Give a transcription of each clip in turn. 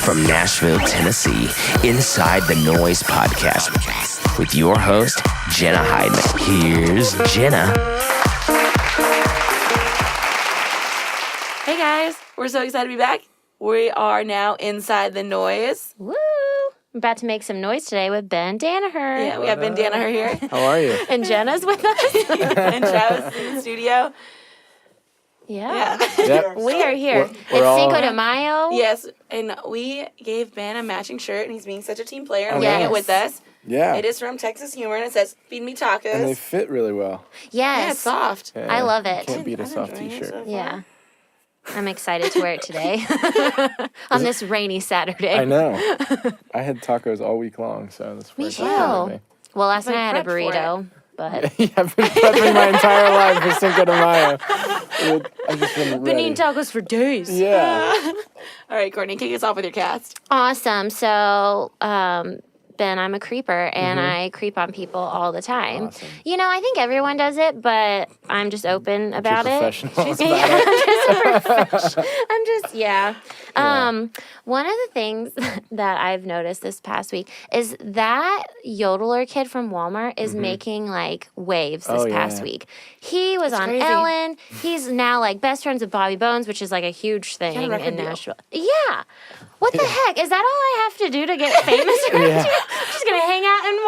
From Nashville, Tennessee, Inside the Noize podcast with your host, Jenna Hydeman. Here's Jenna. Hey guys, we're so excited to be back. We are now Inside the Noize. Woo! I'm about to make some noise today with Ben Danaher. Yeah, we have Ben Danaher here. How are you? And Jenna's with us. And Travis in the studio. Yeah. Yep. We are here. We're It's all- Cinco de Mayo. Yes, and we gave Ben a matching shirt, and he's being such a team player and Oh, wearing yes. it with us. Yeah. It is from Texas Humor, and it says, "Feed me tacos." And they fit really well. Yeah, Yes. it's soft. Yeah. I love it. Can't beat a I'm soft enjoying it t-shirt. so far. Yeah. I'm excited to wear it today on this rainy Saturday. I know. I had tacos all week long, so that's Me very too. exciting to Well, last Like night I had a prepped for it. burrito, but me. I've been prepping my entire life for Cinco de Mayo. I've just been been ready. eating tacos for days. All Yeah. right, Courtney, kick us off with your cast. Awesome. So, Ben, I'm a creeper, and I creep on people all the time. Awesome. You know, I think everyone does it, but I'm just open about You're it. professional about Yeah, it. I'm just, yeah. One of the things that I've noticed this past week is that yodeler kid from Walmart is making like waves this Oh, past yeah. week. He was on crazy. Ellen. He's now like best friends with Bobby Bones, which is like a huge thing Got a record in deal. Nashville. Yeah. What the heck? Is that all I have to do to get famous around Yeah. here? I'm just going to hang out in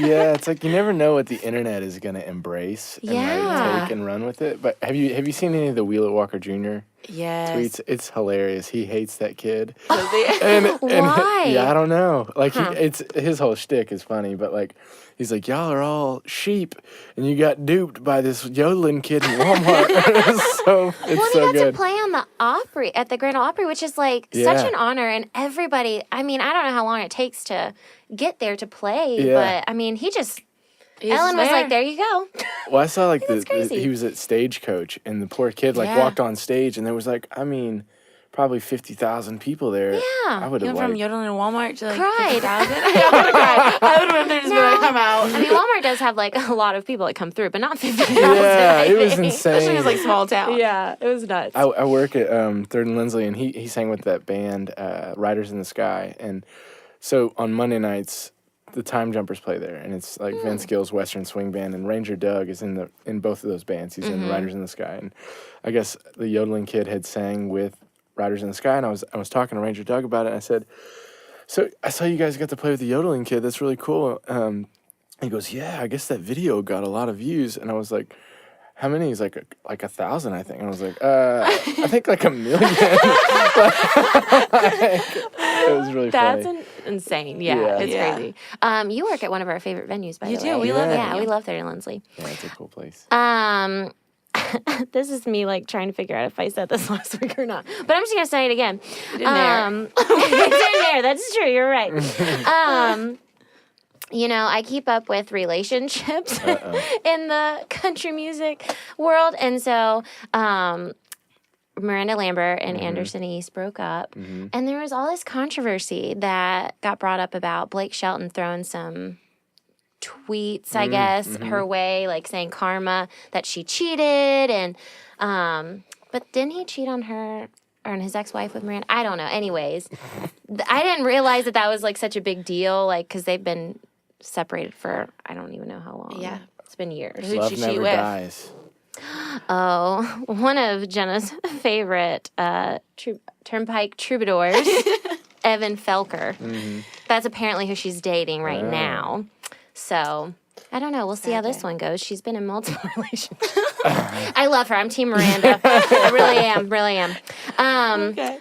Walmart. Yeah, it's like you never know what the internet is gonna embrace and Yeah. like take and run with it. But have you seen any of the Wheeler Walker Jr. Yes. tweets? It's hilarious. He hates that kid. Why? And Why? Yeah, I don't know. Like it's his whole shtick is funny, but like he's like, y'all are all sheep, and you got duped by this yodeling kid in Walmart. it's Well, so he got good. to play on the Opry at the Grand Ole Opry, which is like such Yeah. an honor. And everybody, I mean, I don't know how long it takes to get there to play, Yeah. but I mean, He's Ellen was there. like, there you go. Well, I saw like That's crazy. he was at Stagecoach, and the poor kid like Yeah. walked on stage, and there was like, I mean, probably 50,000 people there. Yeah. I would He have went from like. yodeling in Walmart to like Cried. 50,000. I would have cried. I would have just been like, I'm out. I mean, Walmart does have like a lot of people that come through, but not 50,000. Yeah, it was Especially insane. it was like small town. Yeah, it was nuts. I work at Third and Lindsley, and he sang with that band, Riders in the Sky. And so on Monday nights, the Time Jumpers play there, and it's like Vince Gill's Western Swing Band, and Ranger Doug is in both of those bands. He's in Riders in the Sky, and I guess the yodeling kid had sang with Riders in the Sky, and I was talking to Ranger Doug about it, and I said, "So I saw you guys got to play with the yodeling kid. That's really cool." He goes, "Yeah, I guess that video got a lot of views," and I was like, how many? He's like 1,000, I think. And I was like, I think like 1 million. It was really That's funny. insane. Yeah, Yeah. it's Yeah. crazy. You work at one of our favorite venues, by You the do. way. We love it. Yeah, we love Third and Lindsley. Yeah, it's a cool place. This is me like trying to figure out if I said this last week or not, but I'm just gonna say it again. It's in there. It's in there. That's true. You're right. You know, I keep up with relationships in the country music world, and so Miranda Lambert and Anderson East broke up, and there was all this controversy that got brought up about Blake Shelton throwing some tweets, I guess, her way, like saying karma, that she cheated, and but didn't he cheat on her or on his ex-wife with Miranda? I don't know. Anyways, I didn't realize that was like such a big deal, like because they've been separated for I don't even know how long. Yeah. It's been years. Who'd Love you cheat never with? dies. Oh, one of Jenna's favorite turnpike troubadours, Evan Felker. That's apparently who she's dating right now. So, I don't know. We'll see how this one goes. She's been in multiple relationships. I love her. I'm Team Miranda. I really am. Okay.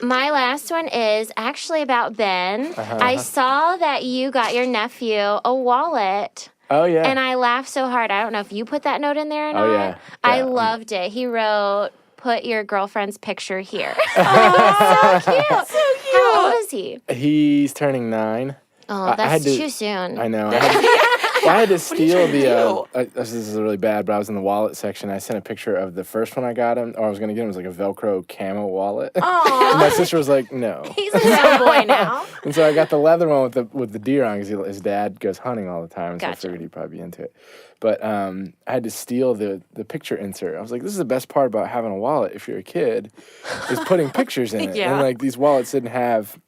My last one is actually about Ben. I saw that you got your nephew a wallet. Oh, yeah. And I laughed so hard. I don't know if you put that note in there or not. Oh, yeah. I Yeah. loved it. He wrote, "Put your girlfriend's picture here." Oh, so cute. So cute. How old is he? He's turning 9. Oh, I that's had to- too soon. I know. I had to steal What are you trying to this is really bad, but I was in the wallet section. I sent a picture of the first one I got him, or I was going to get him. It was like a Velcro camo wallet. And my sister was like, no. He's a young boy now. And so I got the leather one with the deer on because his dad goes hunting all the time, and so I Gotcha. figured he'd probably be into it. But I had to steal the picture insert. I was like, this is the best part about having a wallet if you're a kid, is putting pictures in it. Yeah. And like these wallets didn't have,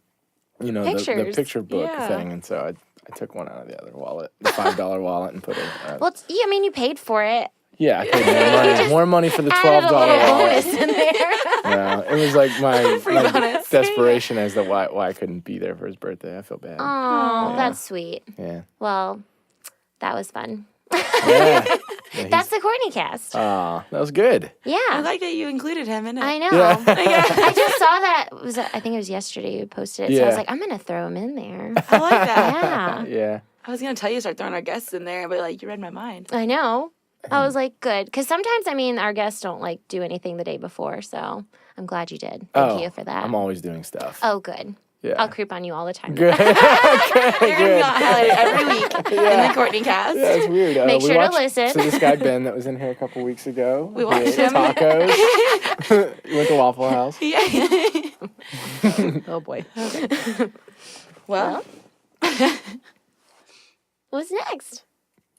the Pictures. picture book Yeah. thing, and so I took one out of the other wallet, the $5 wallet, and put it. Well, you paid for it. Yeah, I paid more money for the Added $12 a little wallet. bonus in there. No, it was like my bonus. desperation as to why I couldn't be there for his birthday. I feel bad. Oh, Yeah. that's sweet. Yeah. Well, that was fun. Yeah. That's the Courtney cast. Aw, that was good. Yeah. I like that you included him in it. I know. Yeah. I just saw that. I think it was yesterday you posted it. So I was Yeah. like, I'm going to throw him in there. I like that. Yeah. Yeah. I was gonna tell you to start throwing our guests in there, but like you read my mind. I know. I was like, good. Because sometimes, our guests don't do anything the day before. So I'm glad you did. Thank you for that. I'm always doing stuff. Oh, good. Yeah. I'll creep on you all the time. Good. You're gonna be highlighted every week in the Courtney cast. Yeah, it's weird. Make we sure to watched, listen. So this guy Ben that was in here a couple weeks ago. We watched he ate him. tacos. We went to Waffle House. Yeah. Oh, boy. Well, What's next?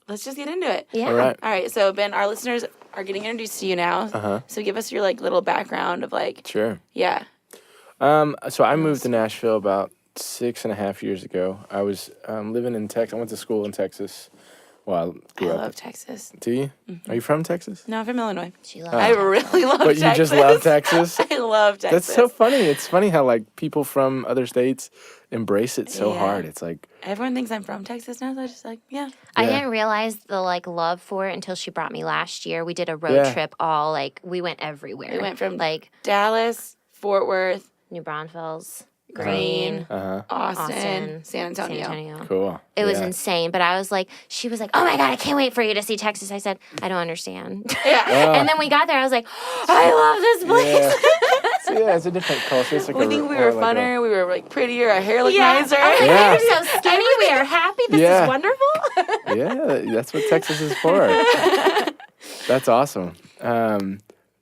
let's just get into it. Yeah. All right. All right. So Ben, our listeners are getting introduced to you now. Uh-huh. So give us your little background of Sure. yeah. So I moved to Nashville about 6.5 years ago. I was living in Texas. I went to school in Texas. Well, I I grew up. love Texas. Do you? Are you from Texas? No, I'm from Illinois. She loves I really love But Texas. you just love Texas? I love Texas. That's so funny. It's funny how people from other states embrace it so Yeah. hard. It's like, Everyone thinks I'm from Texas now, so I just yeah. I Yeah. didn't realize the love for it until she brought me last year. We did a road Yeah. trip we went everywhere. We went from like Dallas, Fort Worth, New Braunfels, Green, uh-huh. Austin, San Antonio. Cool. It was Yeah. insane, but she was like, oh my God, I can't wait for you to see Texas. I said, I don't understand. Yeah. And then we got there, I was like, I love this place. So, yeah, it's a different culture. It's like We think we were funner, we were prettier, our hair looked Yeah. nicer. I was like, Yeah. we're so skinny, we are happy, this Yeah. is wonderful. Yeah, that's what Texas is for. That's awesome.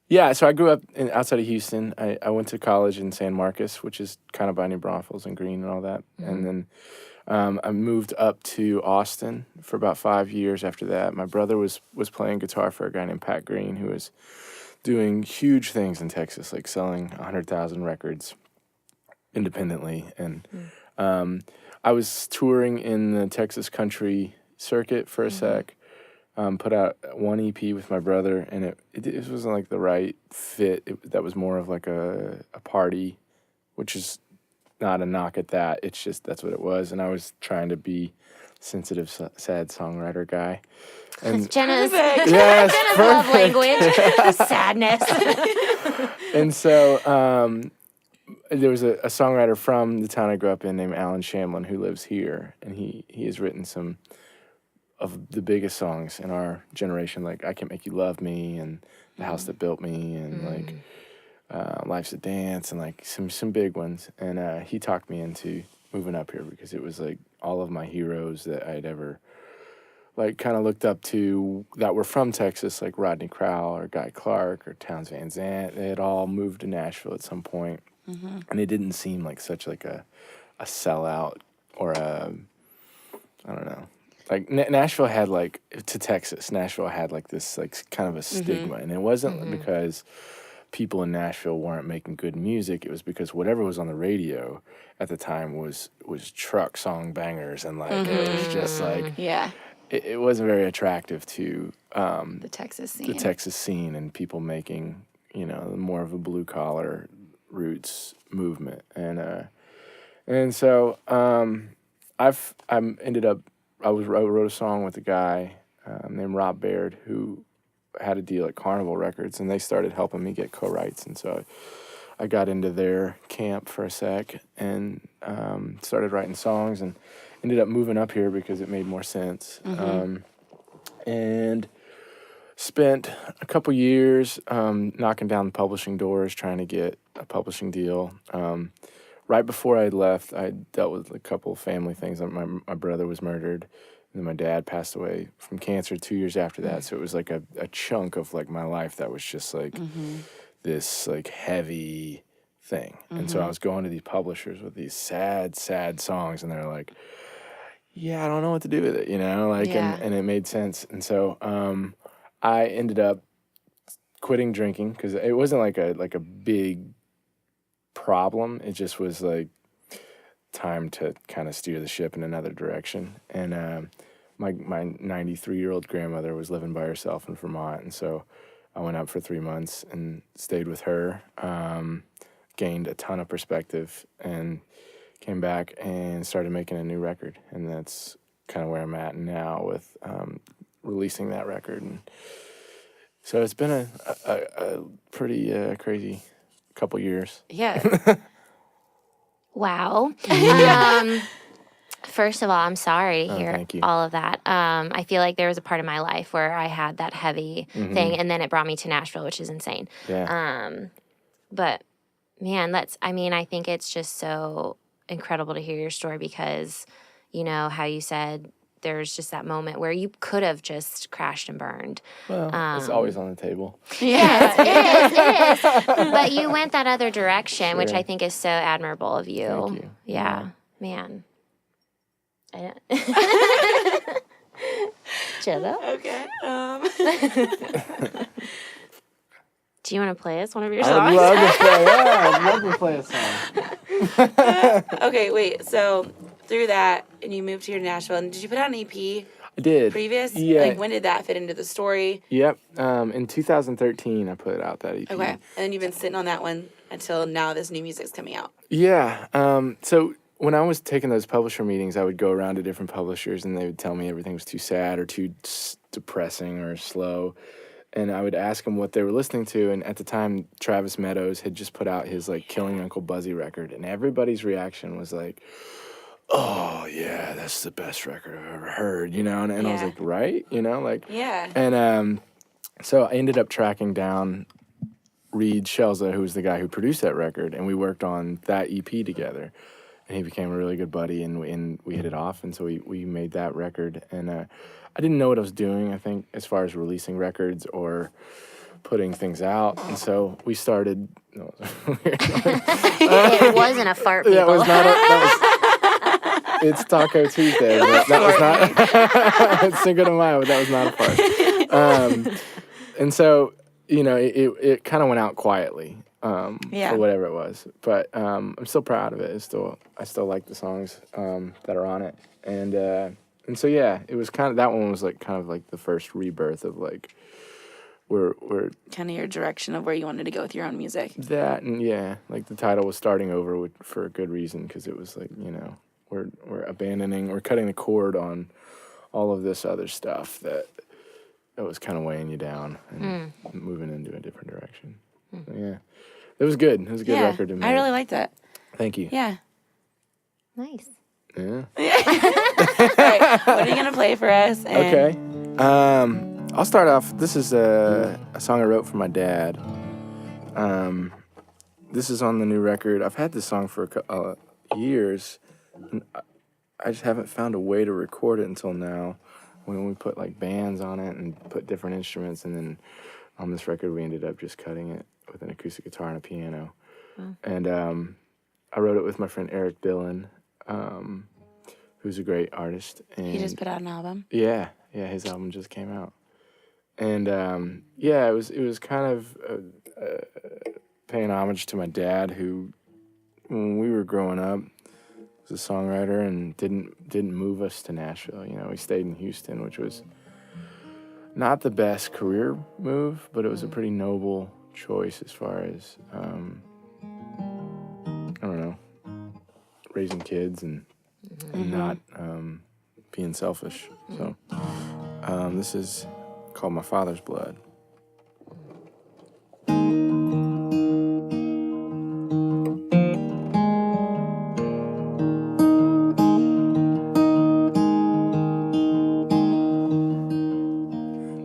Yeah, so I grew up outside of Houston. I went to college in San Marcos, which is kind of by New Braunfels and Green and all that. And then I moved up to Austin for about 5 years after that. My brother was playing guitar for a guy named Pat Green, who was doing huge things in Texas, like selling 100,000 records independently. And I was touring in the Texas country circuit for a sec. Put out one EP with my brother, and it wasn't the right fit. That was more of a party, which is not a knock at that. It's just that's what it was, and I was trying to be sensitive, sad songwriter guy. And Jenna's yes, love perfect. language, sadness. And so there was a songwriter from the town I grew up in named Alan Shamlin who lives here, and he has written some of the biggest songs in our generation, like I Can't Make You Love Me and The House That Built Me and Life's a Dance and some big ones. And he talked me into moving up here because it was all of my heroes that I'd ever kind of looked up to that were from Texas, like Rodney Crowell or Guy Clark or Townes Van Zandt. They had all moved to Nashville at some point. And it didn't seem like such a sellout or I don't know. Nashville had to Texas, Nashville had this kind of a stigma, and it wasn't because people in Nashville weren't making good music. It was because whatever was on the radio at the time was truck song bangers, and it was just Yeah. it wasn't very attractive to The Texas scene. the Texas scene and people making more of a blue collar roots movement, and so I wrote a song with a guy named Rob Baird who had a deal at Carnival Records, and they started helping me get co-writes. And so I got into their camp for a sec and started writing songs and ended up moving up here because it made more sense. And spent a couple years knocking down publishing doors, trying to get a publishing deal. Right before I left, I dealt with a couple of family things. My brother was murdered And then my dad passed away from cancer 2 years after that. So it was like a chunk of like my life that was just like this like heavy thing. And so I was going to these publishers with these sad songs, and they're like, yeah, I don't know what to do with it, you know, like, and it made sense. And so I ended up quitting drinking because it wasn't like a big problem. It just was like time to kind of steer the ship in another direction. And my 93-year-old grandmother was living by herself in Vermont, and so I went up for 3 months and stayed with her, gained a ton of perspective, and came back and started making a new record. And that's kind of where I'm at now with releasing that record. And so it's been a pretty crazy couple years. Yeah. Wow. First of all, I'm sorry to hear thank you. all of that. I feel like there was a part of my life where I had that heavy thing, and then it brought me to Nashville, which is insane. Yeah. But man, I think it's just so incredible to hear your story because, you know, how you said there's just that moment where you could have just crashed and burned. Well, it's always on the table. Yes, it is. But you went that other direction, which Sure. I think is so admirable of you. Thank you. Yeah, man. Jello? Okay. Do you want to play us one of your I'd songs? love to play a song. Okay, wait. So through that, and you moved here to Nashville, and did you put out an EP I did. previous? Yeah. Like, when did that fit into the story? Yep. In 2013, I put out that EP. Okay. And then you've been sitting on that one until now this new music's coming out. Yeah. So when I was taking those publisher meetings, I would go around to different publishers, and they would tell me everything was too sad or too depressing or slow. And I would ask them what they were listening to. And at the time, Travis Meadows had just put out his like Killing Uncle Buzzy record, and everybody's reaction was like, "Oh yeah, that's the best record I've ever heard," you know. And I was like, "Right," you know, like. Yeah. And so I ended up tracking down Reed Shelza, who was the guy who produced that record, and we worked on that EP together. And he became a really good buddy, and we hit it off, and so we made that record. And I didn't know what I was doing, I think, as far as releasing records or putting things out. And so we started. No, It wasn't a fart, people. that was not. It's Taco Tuesday. But that was not. It's Cinco de Mayo, but that was not a fart. And so, you know, it kind of went out quietly. For whatever it was, but I'm still proud of it. I still like the songs that are on it, and so yeah, it was kind of, that one was like kind of like the first rebirth of like we're Kind of your direction of where you wanted to go with your own music. that, and yeah, like the title was starting over for a good reason, because it was like, you know, we're cutting the cord on all of this other stuff that was kind of weighing you down and moving into a different direction. So, yeah. It was good. It was a good record to make. I really liked that. Thank you. Yeah. Nice. Yeah. All right. What are you going to play for us? Okay. I'll start off. This is a song I wrote for my dad. This is on the new record. I've had this song for years, and I just haven't found a way to record it until now, when we put like bands on it and put different instruments, and then on this record we ended up just cutting it with an acoustic guitar and a piano. And I wrote it with my friend Eric Dillon, who's a great artist. And He just put out an album. Yeah, his album just came out. And it was kind of paying homage to my dad, who, when we were growing up, was a songwriter and didn't move us to Nashville. You know, we stayed in Houston, which was not the best career move, but it was a pretty noble choice as far as I don't know, raising kids and not being selfish. So this is called My Father's Blood.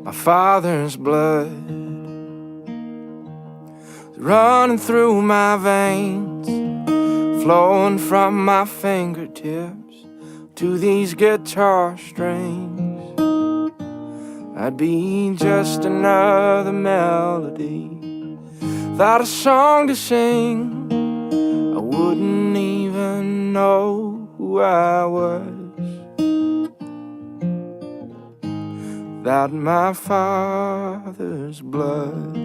My father's blood is running through my veins, flowing from my fingertips to these guitar strings. I'd be just another melody, without a song to sing. I wouldn't even know who I was without my father's blood.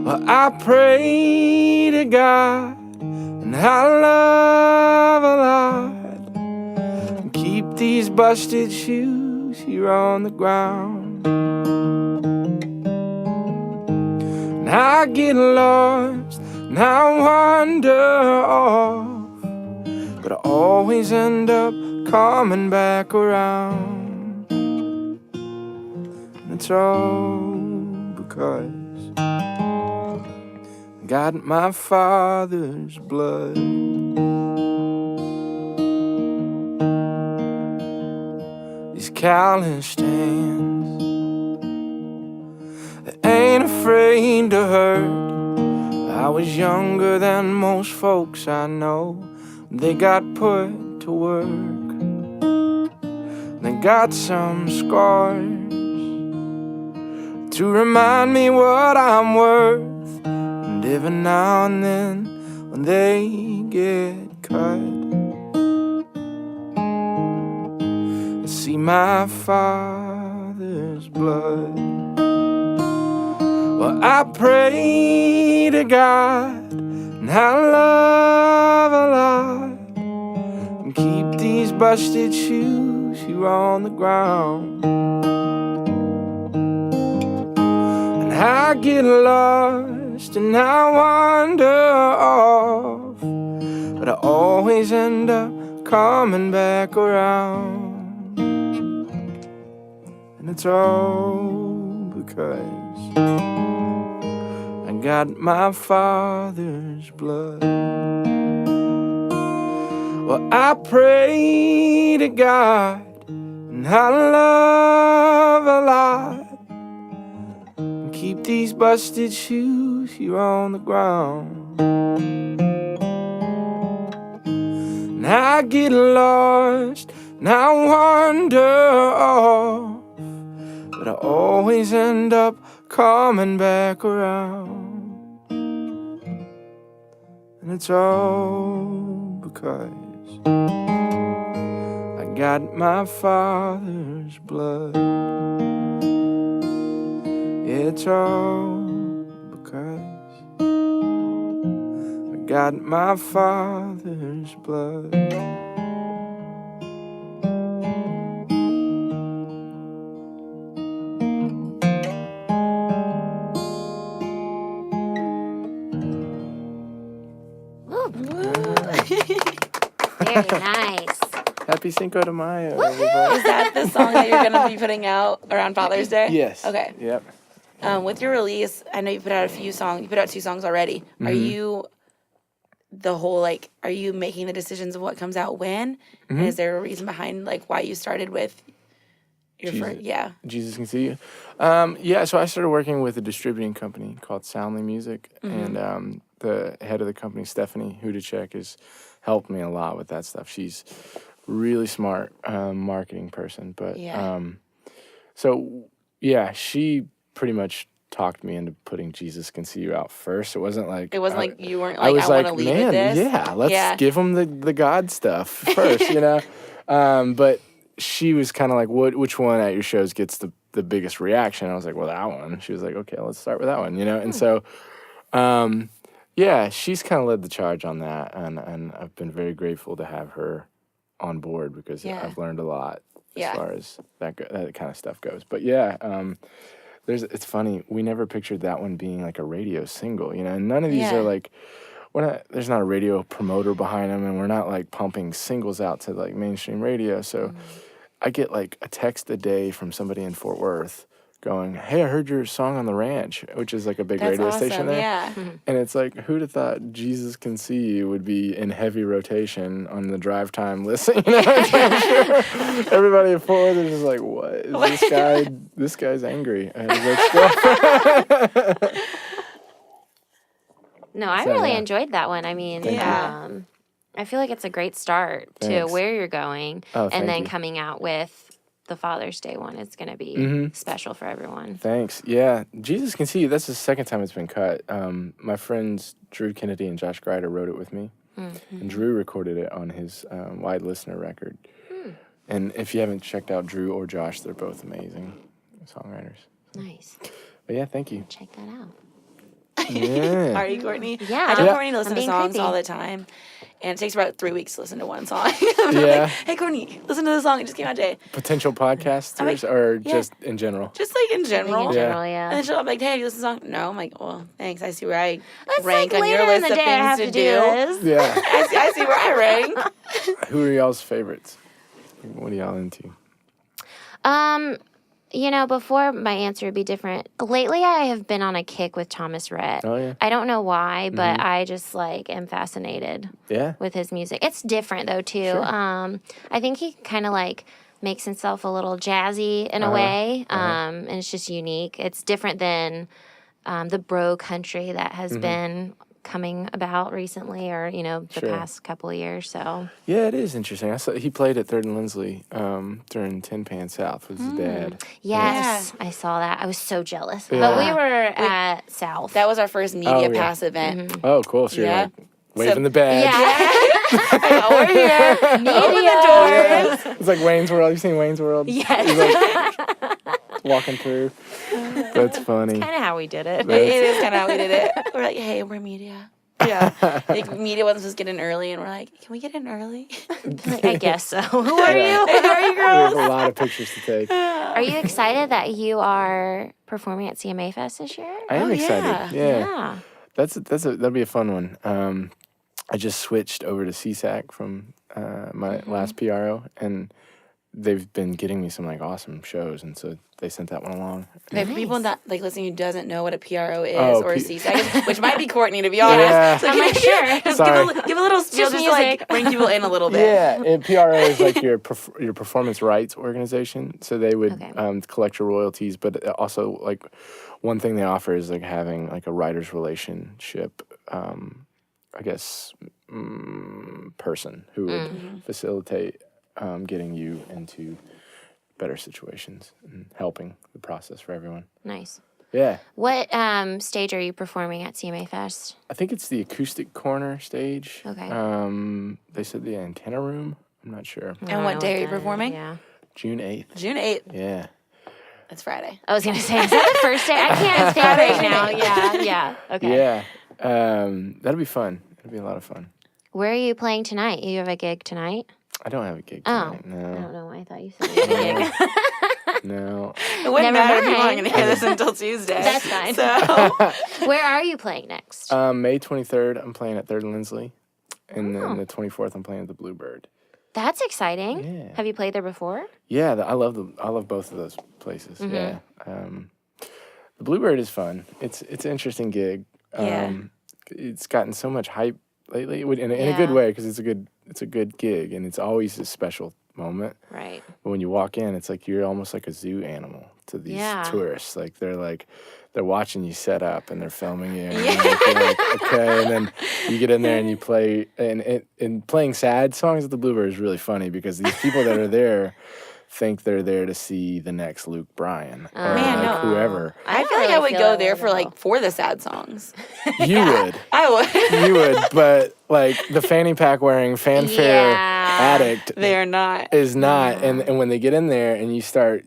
Well, I pray to God and I love a lot, and keep these busted shoes here on the ground. And I get lost and I wander off, but I always end up coming back around. And it's all because I got my father's blood. These calloused hands, they ain't afraid to hurt. I was younger than most folks I know. They got put to work. They got some scars to remind me what I'm worth. And every now and then when they get cut, I see my father's blood. Well, I pray to God and I love a lot, and keep these busted shoes here on the ground. And I get lost and I wander off, but I always end up coming back around. And it's all because I got my father's blood. Well, I pray to God and I love a lot, and keep these busted shoes here on the ground. And I get lost and I wander off, but I always end up coming back around. And it's all because I got my father's blood. It's all because I got my father's blood. Very nice. Happy Cinco de Mayo, Is everybody. that the song that you're going to be putting out around Father's Day? Yes. Okay. Yep. With your release, I know you put out a few songs. You put out 2 songs already. Mm-hmm. Are you are you making the decisions of what comes out when? Mm-hmm. And is there a reason behind why you started with your first? Yeah. Jesus Can See You. Yeah, so I started working with a distributing company called Soundly Music, Mm-hmm. and the head of the company, Stephanie Hudacek, has helped me a lot with that stuff. She's really smart marketing person, but Yeah. so yeah, she pretty much talked me into putting Jesus Can See You out first. It wasn't like You weren't I was want to like, leave man, with this. yeah, let's give them the God stuff first, you know. But she was kind of like, which one at your shows gets the biggest reaction? I was like, well, that one. She was like, okay, let's start with that one, you know. And so, yeah, she's kind of led the charge on that, and I've been very grateful to have her on board because I've learned a lot as far as that kind of stuff goes. But yeah, it's funny, we never pictured that one being like a radio single, you know. And none of these are like, there's not a radio promoter behind them, and we're not like pumping singles out to like mainstream radio. So I get like a text a day from somebody in Fort Worth going, hey, I heard your song on the ranch, which is like a big radio station there. Yeah. And it's like, who'd have thought Jesus Can See You would be in heavy rotation on the drive time listen? You know? I'm sure everybody at Fort Worth is just like, what is this guy? This guy's angry. And he's like, No, I really enjoyed that one. I mean, I feel like it's a great start to Thanks. where you're going. Oh, and thank then you. coming out with the Father's Day one is going to be special for everyone. Thanks. Yeah, Jesus Can See You. That's the second time it's been cut. My friends Drew Kennedy and Josh Greider wrote it with me, and Drew recorded it on his Wide Listener record. And if you haven't checked out Drew or Josh, they're both amazing songwriters. Nice. But yeah, thank you. Check that out. Yeah. Are you, Courtney? Yeah. I tell Yeah. Courtney to listen I'm to being songs creepy. all the time. And it takes about 3 weeks to listen to one song. Yeah. Hey, Courtney, listen to the song. It just came out today. Potential podcasters like, or yeah. just in general? Just like in general. In Yeah. general, And yeah. then she'll be like, hey, have you listened to the song? No. I'm like, well, thanks. I see where I It's rank like on your later in list the of day I have things to to do. this. Yeah. I see where I rank. Who are y'all's favorites? What are y'all into? Before my answer would be different. Lately, I have been on a kick with Thomas Rhett. Oh, yeah. I don't know why, but I just am fascinated Yeah. with his music. It's different though too. Sure. I think he kind of makes himself a little jazzy in a way, and it's just unique. It's different than the bro country that has been coming about recently, or the Sure. past couple of years. So Yeah, it is interesting. I saw he played at Third and Lindsley during Tin Pan South with his dad. yes, I saw that. I was so jealous. Yeah. But we were at South. That was our first media Oh, yeah. pass event. Oh, cool. So you're Yeah. like waving the badge. yeah. Oh, we're here. Open the doors. It's like Wayne's World. You seen Wayne's World? Yes. He's like walking through. That's funny. Kind of how we did it. It is kind of how we did it. We're like, hey, we're media. Yeah. Like, media wasn't supposed to get in early, and we're like, can we get in early? I guess so. Who are you? Hey, how are you We have girls? a lot of pictures to take. Are you excited that you are performing at CMA Fest this year? I am Oh, excited. yeah. Yeah. That'll be a fun one. I just switched over to CSAC from my last PRO, and they've been getting me some awesome shows, and so they sent that one along. Okay, for people not listening who doesn't know what a PRO is Oh, or a CSAC, which might be Courtney to be honest. Yeah. So I'm not sure. Just Sorry. give a little spiel just to music. bring people in a little bit. Yeah, and PRO is your performance rights organization. So they would Okay. collect your royalties, but also one thing they offer is having a writer's relationship. I guess person who would facilitate getting you into better situations and helping the process for everyone. Nice. Yeah, What stage are you performing at CMA Fest? I think it's the acoustic corner stage. Okay. They said the antenna room. I'm not sure. I And don't what know day are you that is. performing? Yeah. June 8th. June 8th. Yeah. That's Friday. I was going to say, is that the first day? I can't stand right now. Yeah. Okay. Yeah. That'll be fun. It'll be a lot of fun. Where are you playing tonight? You have a gig tonight? I don't have a gig Oh. tonight. I don't No. know why I thought you said you had a gig. No. It wouldn't Never matter if you mind. weren't going to hear this until Tuesday. That's fine. So, Where are you playing next? May 23rd, I'm playing at Third and Lindsley. And Oh. then the 24th, I'm playing at the Bluebird. That's exciting. Yeah. Have you played there before? Yeah, I love both of those places. Mm-hmm. Yeah. The Bluebird is fun. It's an interesting gig. Yeah. It's gotten so much hype lately, in a good Yeah. way, because it's a good gig, and it's always a special moment. Right. But when you walk in, it's like you're almost like a zoo animal to these Yeah. tourists. They're watching you set up and they're filming you. And you're like, okay, and then you get in there and you play. And playing sad songs at the Bluebird is really funny because these people that are there think they're there to see the next Luke Bryan or Man, no. whoever. I feel like really I would feel go that there way, for the sad songs. You would. I would. You would. But the fanny pack wearing fanfare Yeah. addict They are not. is not. And when they get in there and you start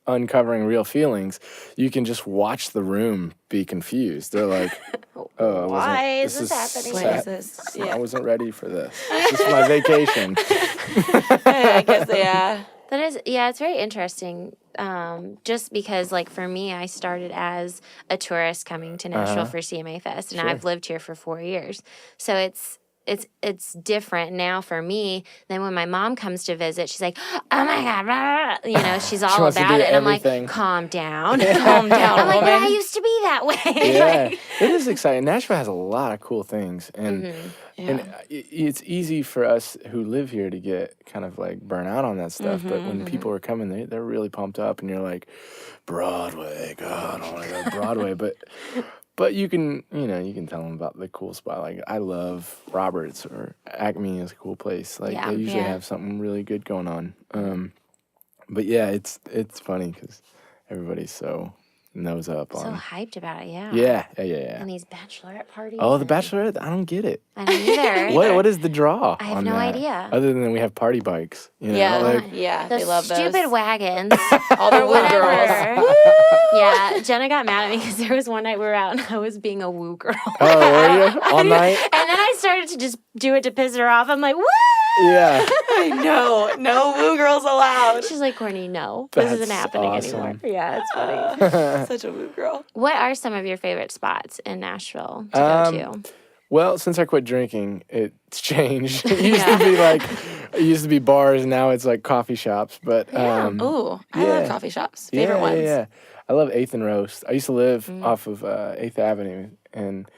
uncovering real feelings, you can just watch the room be confused. They're like, oh, Why is this happening? What sad. is this? I Yeah. wasn't ready for this. This is my vacation. I guess, yeah. That is, yeah, it's very interesting. Just because, for me, I started as a tourist coming to Nashville for CMA Fest, and Sure. I've lived here for 4 years. So it's different now for me than when my mom comes to visit. She's like, oh my God, blah, blah, blah. She's all wants to about do it. And I'm everything. like, calm down. Calm down, I'm like, but I woman. used to be that way. Yeah, it is exciting. Nashville has a lot of cool things, and it's easy for us who live here to get kind of burn out on that stuff. But when people are coming, they're really pumped up, and you're like, Broadway, God, I want to go to Broadway. But But you can tell them about the cool spot. Like, I love Roberts or Acme is a cool place. Like, they usually have something really good going on. But yeah, it's funny because everybody's so nose up on. So hyped about it, yeah. Yeah. And these bachelorette parties. Oh, the Bachelorette, I don't get it. I don't either. What is the draw? I have on no that? idea. Other than we have party bikes. You know? Yeah, Like, they Those love those. stupid wagons. All the or woo girls. whatever. Yeah, Jenna got mad at me because there was one night we were out and I was being a woo girl. Oh, were you? All night? And then I started to just do it to piss her off. I'm like, woo! Yeah. I know. No woo girls allowed. She's like, Courtney, no. This isn't That's happening awesome. anymore. Yeah, it's funny. Such a woo girl. What are some of your favorite spots in Nashville to go to? Well, since I quit drinking, it's changed. It used to be bars, and now it's like coffee shops. But Ooh, I love coffee shops. Favorite ones. Yeah. I love 8th and Roast. I used to live off of 8th Avenue, and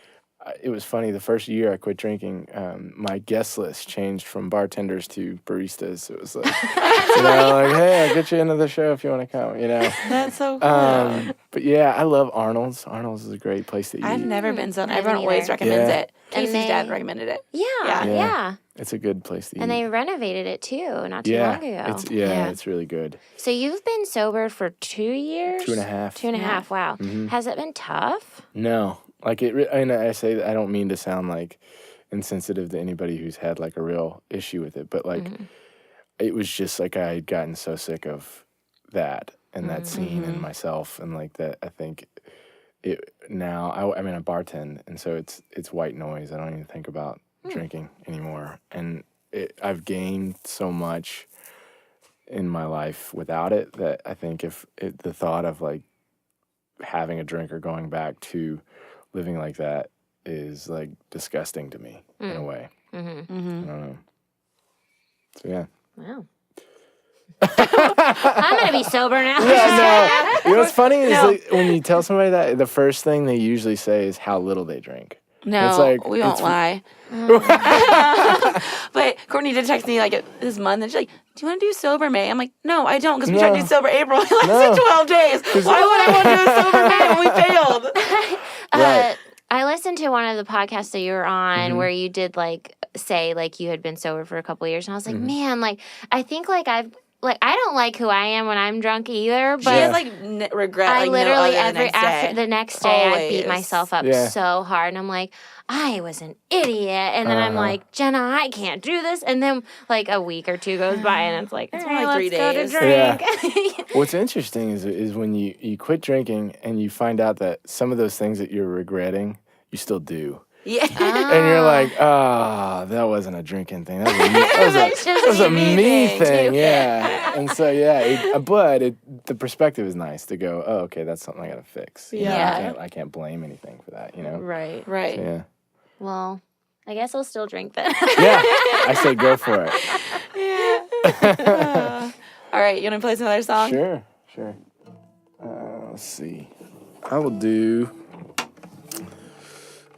it was funny. The first year I quit drinking, my guest list changed from bartenders to baristas. It was like, like, hey, I'll get you into the show if you want to come, That's so cool. But yeah, I love Arnold's. Arnold's is a great place to eat. I've never been so. I Everyone haven't always either. recommends Yeah. it. Casey's dad recommended it. Yeah. It's a good place to eat. And they renovated it too, not too long ago. It's really good. So you've been sober for 2 years? 2.5. 2.5, wow. Has it been tough? No. Like, and I say that I don't mean to sound like insensitive to anybody who's had like a real issue with it, but like it was just like I had gotten so sick of that and that scene and myself and like that. I think it now. I mean, I bartend, and so it's white noise. I don't even think about drinking anymore, and I've gained so much in my life without it that I think if the thought of like having a drink or going back to living like that is like disgusting to me in a way. I don't know. So yeah. Wow. I'm going to be sober now. Yeah, no. You know what's funny is like, when you tell somebody that, the first thing they usually say is how little they drink. No, It's like- we won't it's- lie. But Courtney did text me like this month, and she's like, "Do you want to do sober May?" I'm like, "No, I don't, because we tried to do sober April. It lasted 12 days. Why would I want to do a sober May when we failed?" Right. I listened to one of the podcasts that you were on where you did like say like you had been sober for a couple of years, and I was like, man, like I think like I don't like who I am when I'm drunk either, but She has like regret. I Like, literally no other the next day. after the next day I beat Always. myself up Yeah. so hard, and I'm like, I was an idiot, and then I'm like, Jenna, I can't do this, and then like a week or two goes by, and it's like, It's all more right, like 3 let's go to days. drink. What's interesting is when you quit drinking and you find out that some of those things that you're regretting, you still do. Yeah. And you're like, that wasn't a drinking thing. That was a me thing. Yeah. And so, the perspective is nice to go, oh, okay, that's something I got to fix. You know, Yeah. I can't blame anything for that, you know? Right. So, yeah. Well, I guess I'll still drink then. Yeah. I say go for it. All right, you want to play some other song? Sure. Let's see. I will do.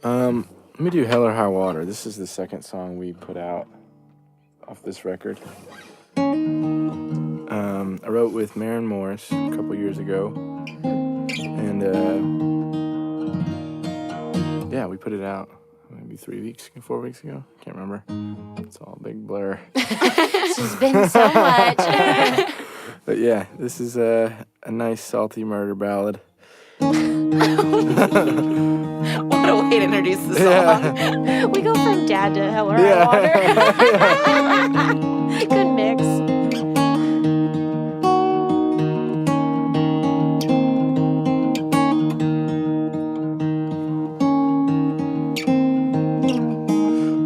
Let me do Hell or High Water. This is the second song we put out off this record. I wrote with Maren Morris a couple years ago. And, we put it out maybe 4 weeks ago. Can't remember. It's all a big blur. It's been so much. But yeah, this is a nice salty murder ballad. What a way to introduce the song. We go from dad to hell or high water. Good mix.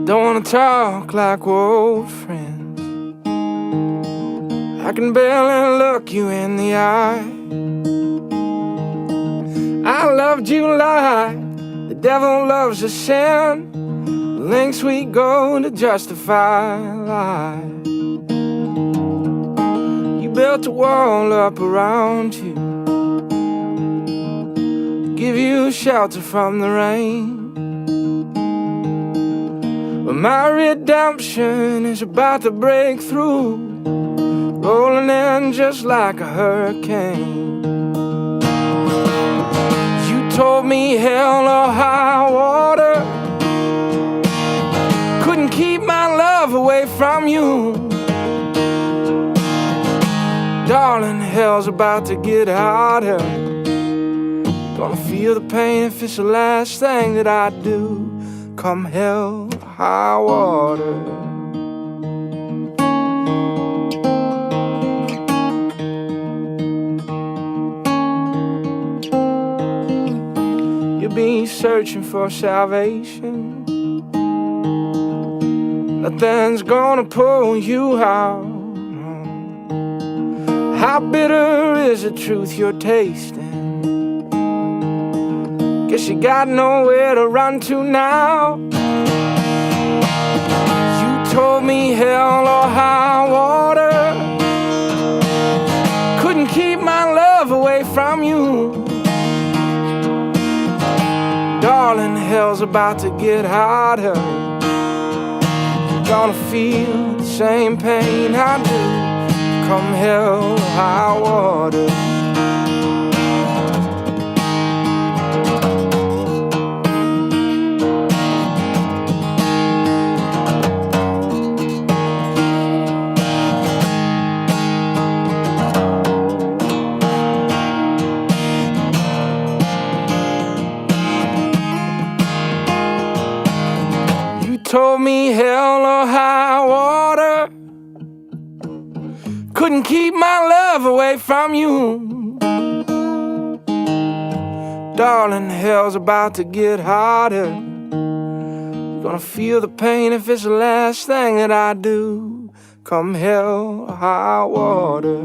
Don't wanna talk like we're old friends. I can barely look you in the eye. I loved you like the devil loves a sin. Lengths we go to justify a lie. You built a wall up around you, give you shelter from the rain. But my redemption is about to break through, rolling in just like a hurricane. You told me hell or high water couldn't keep my love away from you. Darling, hell's about to get hotter. Gonna feel the pain if it's the last thing that I do. Come hell, high water. You'll be searching for salvation. Nothing's gonna pull you out. How bitter is the truth you're tasting? Guess you got nowhere to run to now. You told me hell or high water couldn't keep my love away from you. Darling, hell's about to get hotter. You're gonna feel the same pain I do. Come hell or high water. You told me hell or high water couldn't keep my love away from you. Darling, hell's about to get hotter. You're gonna feel the pain if it's the last thing that I do. Come hell or high water.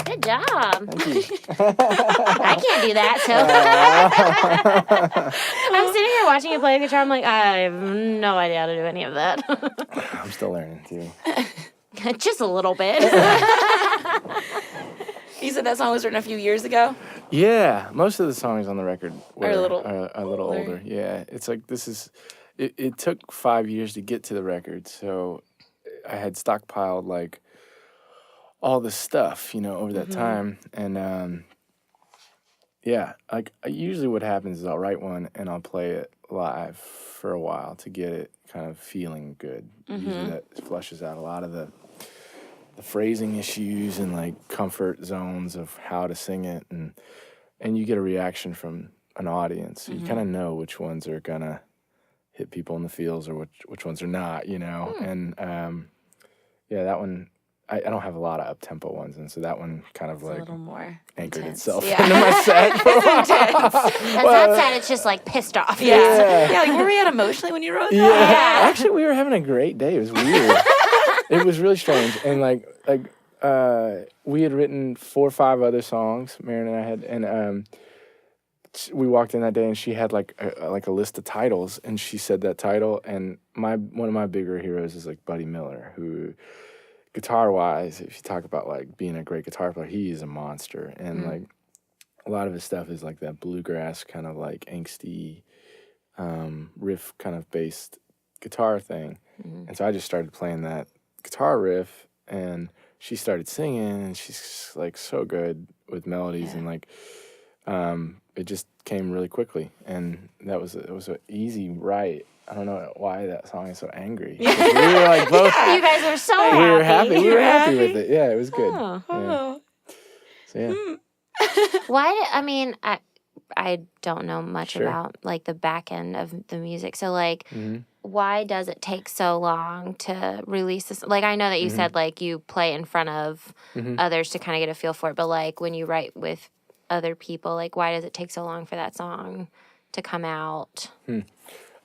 Good job. Thank you. I can't do that, so. I'm sitting here watching you play the guitar. I'm like, I have no idea how to do any of that. I'm still learning too. Just a little bit. You said that song was written a few years ago? Yeah, most of the songs on the record were Are a little older. Yeah, it's like it took 5 years to get to the record, so I had stockpiled like all this stuff, over that time. And yeah, like usually what happens is I'll write one and I'll play it live for a while to get it kind of feeling good. Usually that flushes out a lot of the phrasing issues and like comfort zones of how to sing it, and you get a reaction from an audience. So you kind of know which ones are gonna hit people in the feels or which ones are not, And yeah, that one. I don't have a lot of up-tempo ones, and so that one kind of It's like a little more anchored intense. itself Yeah. into my set. That's not sad. It's just like pissed off. Yeah. Like were we at emotionally when you wrote that? Yeah. Actually, we were having a great day. It was weird. It was really strange, and we had written 4 or 5 other songs, Marin and I had, and we walked in that day, and she had like a list of titles, and she said that title, and one of my bigger heroes is like Buddy Miller, who. Guitar-wise, if you talk about like being a great guitar player, he is a monster, and like a lot of his stuff is like that bluegrass kind of like angsty riff kind of based guitar thing, and so I just started playing that guitar riff, and she started singing, and she's like so good with melodies, and like it just came really quickly, and it was an easy write. I don't know why that song is so angry. We were like both. You guys were so happy. We were happy. We You were were happy happy? with it. Yeah, it was good. Oh. Yeah. So yeah. I don't know much Sure. about like the back end of the music. So like, why does it take so long to release this? Like, I know that you said like you play in front of others to kind of get a feel for it, but like when you write with other people, like why does it take so long for that song to come out?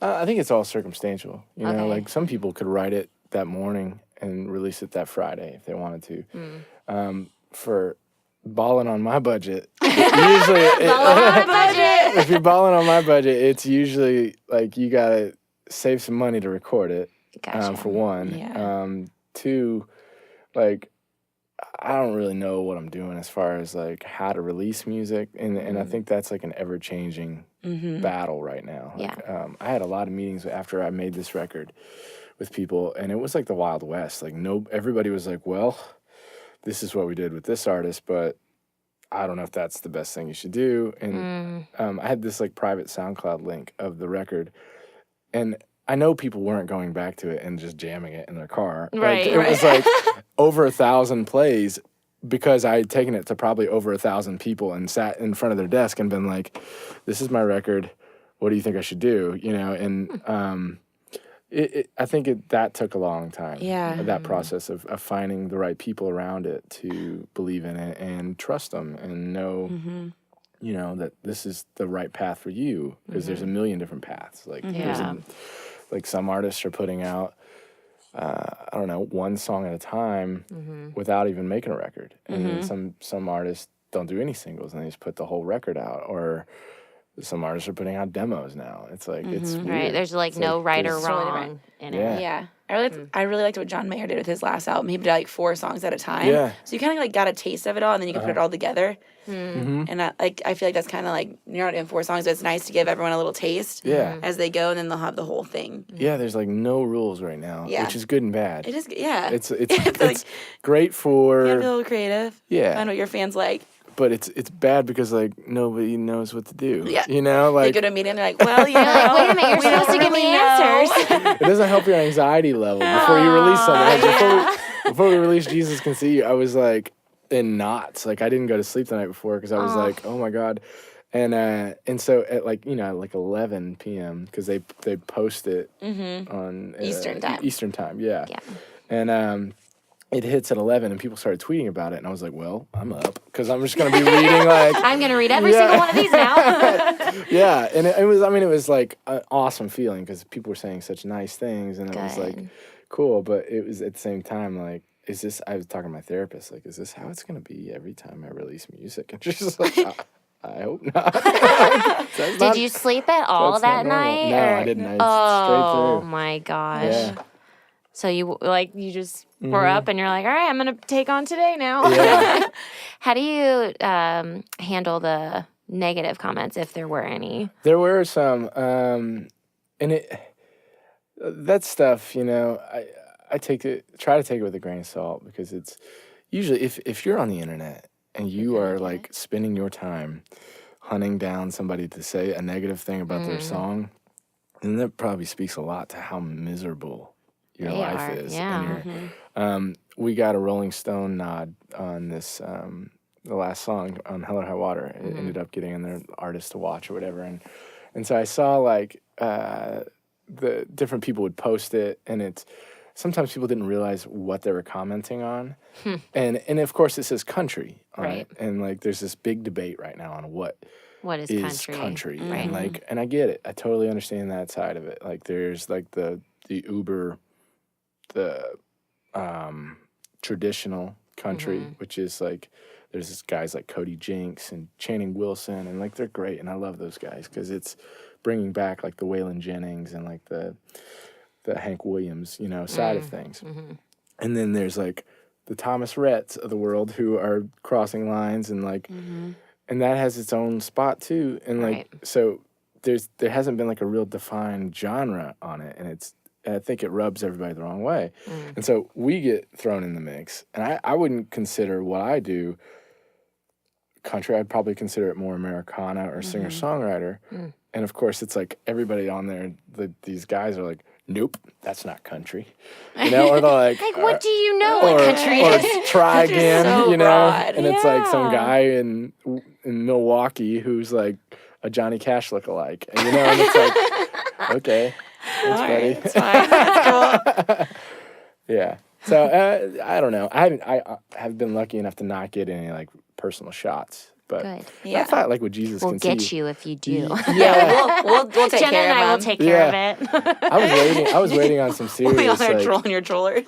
I think it's all circumstantial. Okay. Like some people could write it that morning and release it that Friday if they wanted to. For balling on my budget, if you're balling on my budget, it's usually like you gotta save some money to record it. Gotcha. For one. Yeah. 2, like I don't really know what I'm doing as far as like how to release music, and I think that's like an ever changing battle right now. Like, I had a lot of meetings after I made this record with people, and it was like the Wild West. Like everybody was like, well, this is what we did with this artist, but I don't know if that's the best thing you should do. And I had this like private SoundCloud link of the record, and I know people weren't going back to it and just jamming it in their car. Right. Like, it was like over 1,000 plays because I had taken it to probably over 1,000 people and sat in front of their desk and been like, this is my record. What do you think I should do? You know, and I think that took a long time. Yeah. That process of finding the right people around it to believe in it and trust them and know, you know, that this is the right path for you, because there's a million different paths. Like, like some artists are putting out, I don't know, one song at a time without even making a record. And then some artists don't do any singles and they just put the whole record out. Or some artists are putting out demos now. It's like, it's weird. Right. There's like no right or wrong in it. Yeah. I really liked what John Mayer did with his last album. He did like 4 songs at a time. Yeah. So you kind of like got a taste of it all, and then you can put it all together. And I feel like that's kind of like, you're not in 4 songs, but it's nice to give everyone a little taste as they go, and then they'll have the whole thing. Yeah, there's like no rules right now, which is good and bad. It is, yeah. It's like, great for... you have to be a little creative. Yeah. Find what your fans like. But it's bad because like nobody knows what to do. Yeah. You know, like they go to a meeting and they're like, well, you know, Like, wait a minute, you're supposed to give me answers. it doesn't help your anxiety level before you release something. Like, before we released Jesus Can See You, I was like in knots. Like I didn't go to sleep the night before because I was like, oh my God. And so at like, you know, like 11 p.m. because they post it on Eastern time, yeah. And it hits at 11 and people started tweeting about it, and I was like, well, I'm up because I'm just going to be reading like... I'm going to read every single one of these now. Yeah, and it was like an awesome feeling because people were saying such nice things, and it was like cool, but it was at the same time like, I was talking to my therapist, like, is this how it's going to be every time I release music? And she's like, I hope not. Did you sleep at all that night? No, I didn't. Straight through. Oh my gosh. Yeah. So you just were up and you're like, all right, I'm going to take on today now. Yeah. How do you handle the negative comments, if there were any? There were some, and that stuff, you know, I try to take it with a grain of salt, because it's usually if you're on the internet and you are like spending your time hunting down somebody to say a negative thing about their song, then that probably speaks a lot to how miserable your life is. Yeah. And we got a Rolling Stone nod on this, the last song on Hell or High Water. It ended up getting in their artist to watch or whatever. And so I saw like the different people would post it, and sometimes people didn't realize what they were commenting on. And of course it says country on it. And like there's this big debate right now on what is country. Right. And like, and I get it. I totally understand that side of it. Like there's like the uber, the traditional country, which is like, there's this guys like Cody Jinks and Channing Wilson, and like they're great, and I love those guys because it's bringing back like the Waylon Jennings and like the Hank Williams, you know, side of things. And then there's like the Thomas Rhetts of the world who are crossing lines and like, and that has its own spot too. And like, so there hasn't been like a real defined genre on it, and I think it rubs everybody the wrong way. And so we get thrown in the mix. And I wouldn't consider what I do country. I'd probably consider it more Americana or singer-songwriter. And of course, it's like everybody on there, these guys are like, nope, that's not country. You know, or they're like... Like, what do you know what country is? Or try again, so you know? broad. And it's like some guy in Milwaukee who's like a Johnny Cash lookalike. And, you know, and it's like, okay. Thanks, buddy. It's fine. That's cool. Yeah. So I don't know. I have been lucky enough to not get any like personal shots, but Good. Yeah. I thought like with Jesus We'll Can get See you if you do. Yeah, we'll take Jenna care and I of will them. take care of it. I was waiting on some serious. We all are like, trolling your trollers.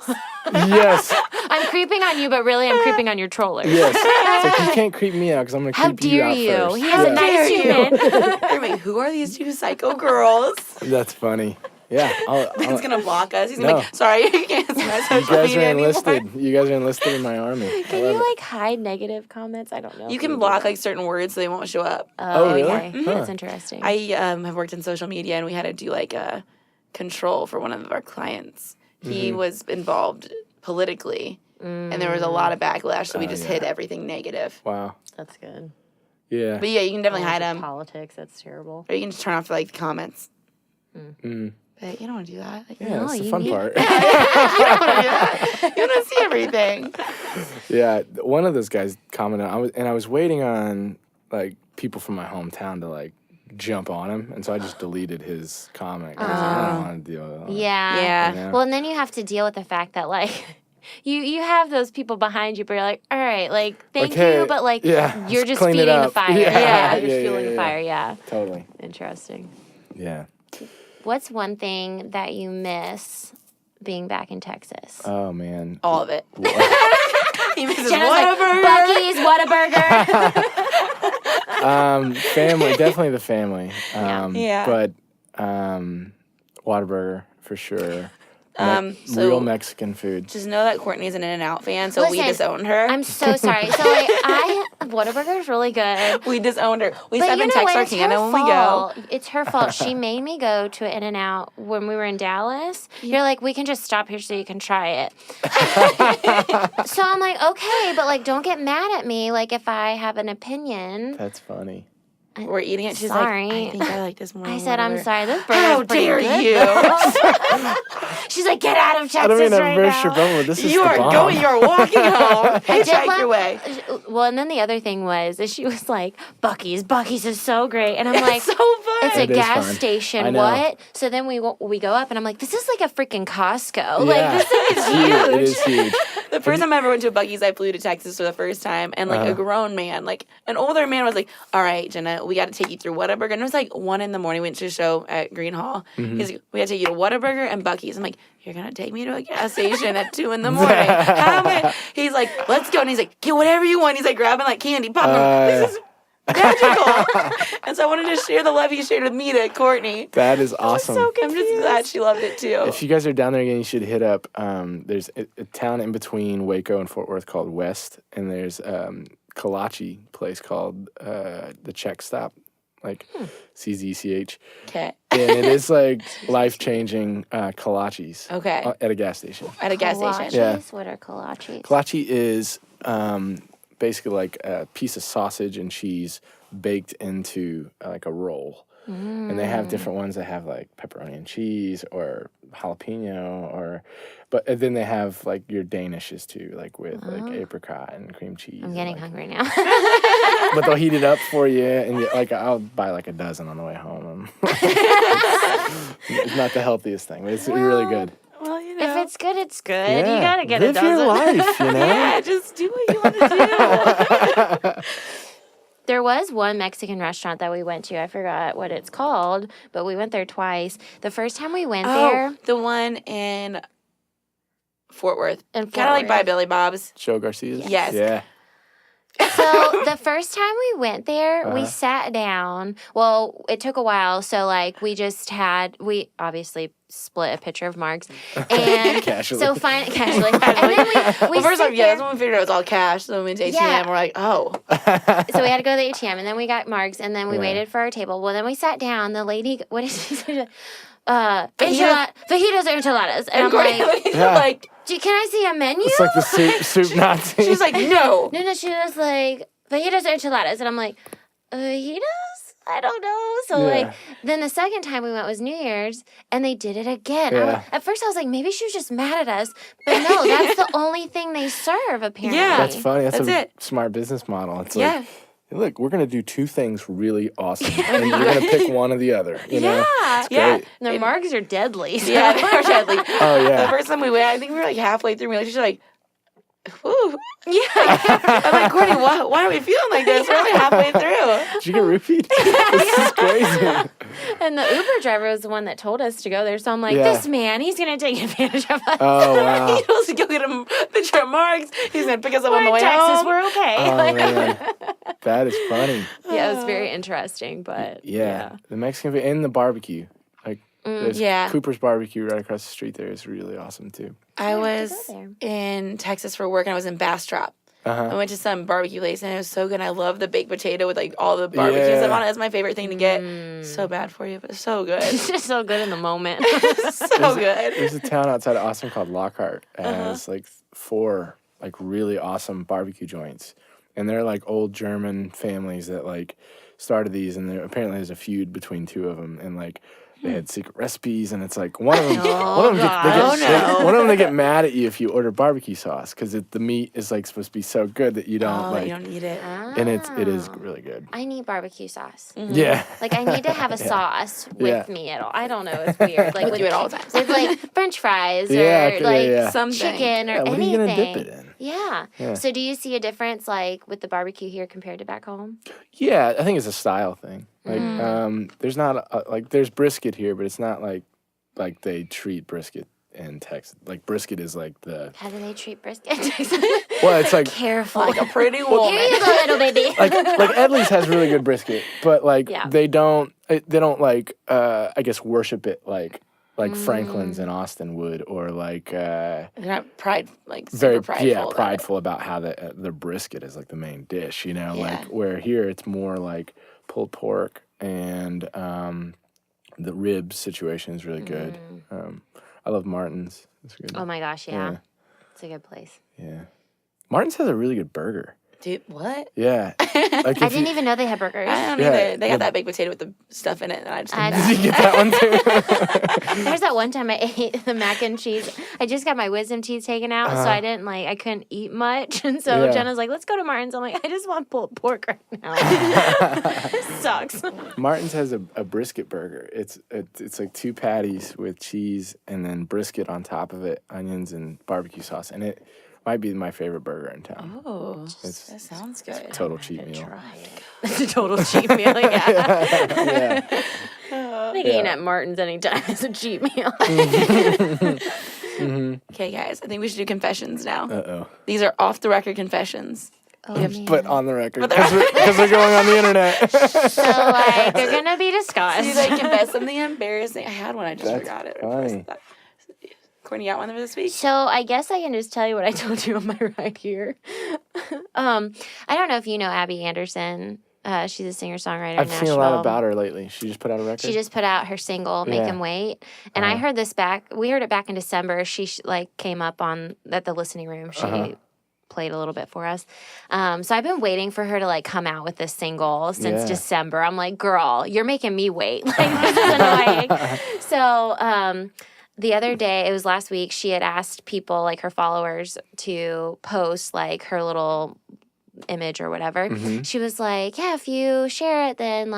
Yes. I'm creeping on you, but really I'm creeping on your trollers. Yes. It's like you can't creep me out because I'm gonna How creep you dare out you? first. He has a nice human. You're like, who are these 2 psycho girls? That's funny. Yeah. Ben's gonna block us. He's No. gonna be like, sorry, you can't see my You social guys media are anymore. enlisted. You guys are enlisted in my army. Can you like hide negative comments? I don't know. You if can do block that. like certain words so they won't show up. Oh, really? okay. Huh. That's interesting. I have worked in social media, and we had to do like a control for one of our clients. He was involved politically, and there was a lot of backlash, so we just hid everything negative. Wow. That's good. Yeah. But yeah, you can definitely hide them, Politics, that's terrible. or you can just turn off like the comments. Mm. But you don't want to do that. Like, Yeah, No, that's the you fun need- part. you don't want to do that. You want to see everything. Yeah, one of those guys commented. I was waiting on like people from my hometown to like jump on him, and so I just deleted his comment. 'Cause I don't want to deal with all that. Yeah. Yeah. You know? Well, and then you have to deal with the fact that like you have those people behind you, but you're like, all right, like thank Like, hey, you, but like yeah, you're let's just clean it feeding the up. fire. Yeah, Yeah, you're yeah, fueling yeah, the yeah. fire. Yeah. Totally. Interesting. Yeah. What's one thing that you miss being back in Texas? Oh man. All of it. He misses Jenna's like, Whataburger. Buc-ee's, Whataburger. Family, definitely the family. Yeah. But Whataburger for sure. So Real Mexican food. just know that Courtney's an In-N-Out fan, so we Listen, disowned her. I'm so sorry. So like, Whataburger is really good. We disowned her. We But stop you in know what? It's Texarkana her when we go. fault. It's her fault. She made me go to an In-N-Out when we were in Dallas. You're like, we can just stop here so you can try it. So I'm like, okay, but like, don't get mad at me. Like, if I have an opinion. That's funny. We're eating it. She's Sorry. like, I think I like this more. I than said, I'm whatever." sorry. This burger's How pretty dare good, you? though. She's like, get out of Texas I don't mean to right burst your now. bubble. This is You the are bomb. going. You are walking home. Hitchhike let- your way. Well, and then the other thing was, is she was like, Buc-ee's is so great. And I'm like, It's so fun. it's a It is gas fun. I station. know. What? So then we go up, and I'm like, this is like a freaking Costco. Yeah. Like, this thing is It huge. is huge. The first time I ever went to a Buc-ee's, I flew to Texas for the first time, and like a grown man, like an older man, was like, "All right, Jenna, we got to take you through Whataburger." And it was like 1 a.m. We went to a show at Green Hall. He's like, "We got to take you to Whataburger and Buc-ee's." I'm like, "You're gonna take me to a gas station at 2 a.m? How am I?" He's like, "Let's go," and he's like, "Get whatever you want." He's like grabbing like candy, popping. This is magical. And so I wanted to share the love he shared with me to Courtney. That is awesome. I'm just glad she loved it too. If you guys are down there again, you should hit up. There's a town in between Waco and Fort Worth called West, and there's kolache place called the Czech Stop, like CZCH, Okay. and it is like life-changing kolaches. Okay. At a gas station. At a gas station. Kolaches? Yeah. What are kolaches? Kolache is basically like a piece of sausage and cheese baked into like a roll. And they have different ones that have like pepperoni and cheese or jalapeno but then they have like your Danishes too, like with like apricot and cream cheese. I'm getting like, hungry now. But they'll heat it up for you, and like I'll buy like a dozen on the way home. It's not the healthiest thing, but it's really good. Well, you If know. it's good, it's good. Yeah. You gotta get Live a dozen. your life, you know. Yeah, just do what you want to do. There was one Mexican restaurant that we went to. I forgot what it's called, but we went there twice. The first time we went there, The one in Fort Worth. In Fort Kind of like by Worth. Billy Bob's. Joe Garcia's. Yes. Yeah. so the first time we went there, we Uh-huh. sat down. Well, it took a while, so like we obviously split a pitcher of margs, and Casually. so casually, and then we Well, first sit off, yeah, that's there. when we figured it was all cash. So when we went to ATM, Yeah. we're like, oh. So we had to go to the ATM, and then we got margs, and then we Yeah. waited for our table. Well, then we sat down. The lady, what did she say? Fajitas or enchiladas, and I'm Courtney, like, Yeah. like, can I see a menu? It's like the soup Nazi. she's like, no. No, she was like, fajitas or enchiladas. And I'm like, fajitas? I don't know. So, Yeah. like, then the second time we went was New Year's, and they did it again. Yeah. At first, I was like, maybe she was just mad at us. But no, that's the only thing they serve, apparently. Yeah. That's funny. That's That's a it. smart business model. It's Yeah. like, hey, look, we're gonna do two things really awesome, and you're gonna pick one or the other. You know? It's Yeah. great. And their margs are deadly. So. Yeah, they were deadly. Oh yeah. The first time we went, I think we were like halfway through. She's like, whew. Yeah. I'm like, Courtney, why are we feeling like this? We're only halfway through. Did you get roofied? This is crazy. And the Uber driver was the one that told us to go there. So I'm like, Yeah. this man, he's going to take advantage of us. Oh wow. He told us to go get him picture of marks. He's gonna pick us up We're on the in way Texas. home. We're okay. Oh Like- man, that is funny. yeah, it was very interesting. But Yeah, the Mexican food and the barbecue. Like There's Yeah. Cooper's Barbecue right across the street there is really awesome too. I have to was go there. in Texas for work, and I was in Bastrop. Uh-huh. I went to some barbecue place, and it was so good. I love the baked potato with, like, all the barbecue stuff on it. That's my favorite thing to get. So bad for you, but it's so good. It's just so good in the moment. So good. There's a town outside of Austin called Lockhart. It has like 4 like really awesome barbecue joints, and they're like old German families that like started these, and apparently there's a feud between 2 of them, and like they had secret recipes, and it's like one of them they get mad at you if you order barbecue sauce because the meat is like supposed to be so good that you don't You don't need it. and it is really good. I need barbecue sauce. Yeah. Like, I need to have a sauce with me at all. I don't know. It's weird. Like, With you at all times. With, like, French fries or, Yeah. Something. chicken or What are anything. you gonna dip it in? Yeah. So do you see a difference, like, with the barbecue here compared to back home? Yeah, I think it's a style thing. Like, there's not like there's brisket here, but it's not like they treat brisket in Texas. Like brisket is like the How do they treat brisket? well, it's like Careful. Like a pretty woman. Here you go, little baby. like Edley's has really good brisket, but like Yeah. they don't like I guess worship it like Franklin's in Austin would, or like They're not super very prideful. about it. prideful about how the brisket is like the main dish, you know, like where here it's more like pulled pork and the ribs situation is really good. I love Martin's. It's good. Oh my gosh, yeah. It's a good place. Yeah. Martin's has a really good burger. Dude, what? Yeah. Like I didn't even know they had burgers. I don't Yeah, either. They got that baked potato with the stuff in it, and I just Did you get that one too? There's that one time I ate the mac and cheese. I just got my wisdom teeth taken out, so I didn't I couldn't eat much. And so Yeah. Jenna's like, let's go to Martin's. I'm like, I just want pulled pork right now. This sucks. Martin's has a brisket burger. It's like 2 patties with cheese and then brisket on top of it, onions and barbecue sauce, and it might be my favorite burger in town. Oh, It's that sounds good. total cheat meal. It's a total cheat meal, yeah. Yeah. I think eating at Martin's anytime is a cheat meal. Okay, guys, I think we should do confessions now. Uh-oh. These are off-the-record confessions. But on the record, because we're going on the internet. So, like, they're going to be discussed. Do you confess something embarrassing? I had one, I just That's forgot it. funny. Courtney, you got one for this week? So I guess I can just tell you what I told you on my ride here. I don't know if you know Abby Anderson. She's a singer-songwriter in I've Nashville. seen a lot about her lately. She just put out a record. She just put out her single, Make Him Wait. And I heard this we heard it back in December. She came up at the listening room. She played a little bit for us. So I've been waiting for her to come out with this single since December. I'm like, girl, you're making me wait. This is annoying. So the other day, it was last week, she had asked people, her followers, to post her little image or whatever. She was like, yeah, if you share it, then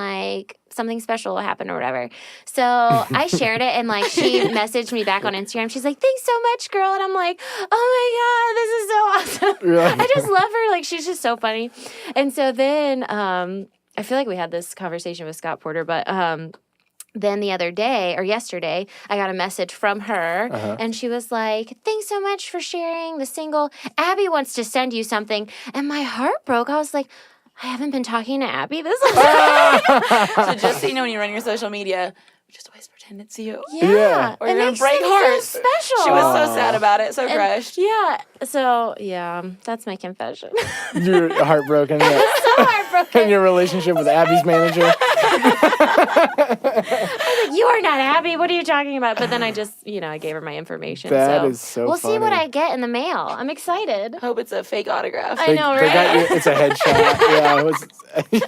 something special will happen or whatever. So I shared it, and she messaged me back on Instagram. She's like, thanks so much, girl. And I'm like, oh my God, this is so awesome. Really? I just love her. She's just so funny. And so then I feel like we had this conversation with Scott Porter, but then the other day, or yesterday, I got a message from her, and she was like, thanks so much for sharing the single. Abby wants to send you something. And my heart broke. I was like, I haven't been talking to Abby this whole time. So just so you know, when you run your social media, just always pretend it's you. Yeah. Or you're It going makes to break me feel hearts. special. She was so sad about it, so crushed. Yeah. So, yeah, that's my confession. You're heartbroken. So heartbroken. In your relationship with Abby's manager. You are not Abby. What are you talking about? But then I just, I gave her my information. That is so We'll see what funny. I get in the mail. I'm excited. Hope it's a fake autograph. I know, They right? got it's a headshot. Yeah, it was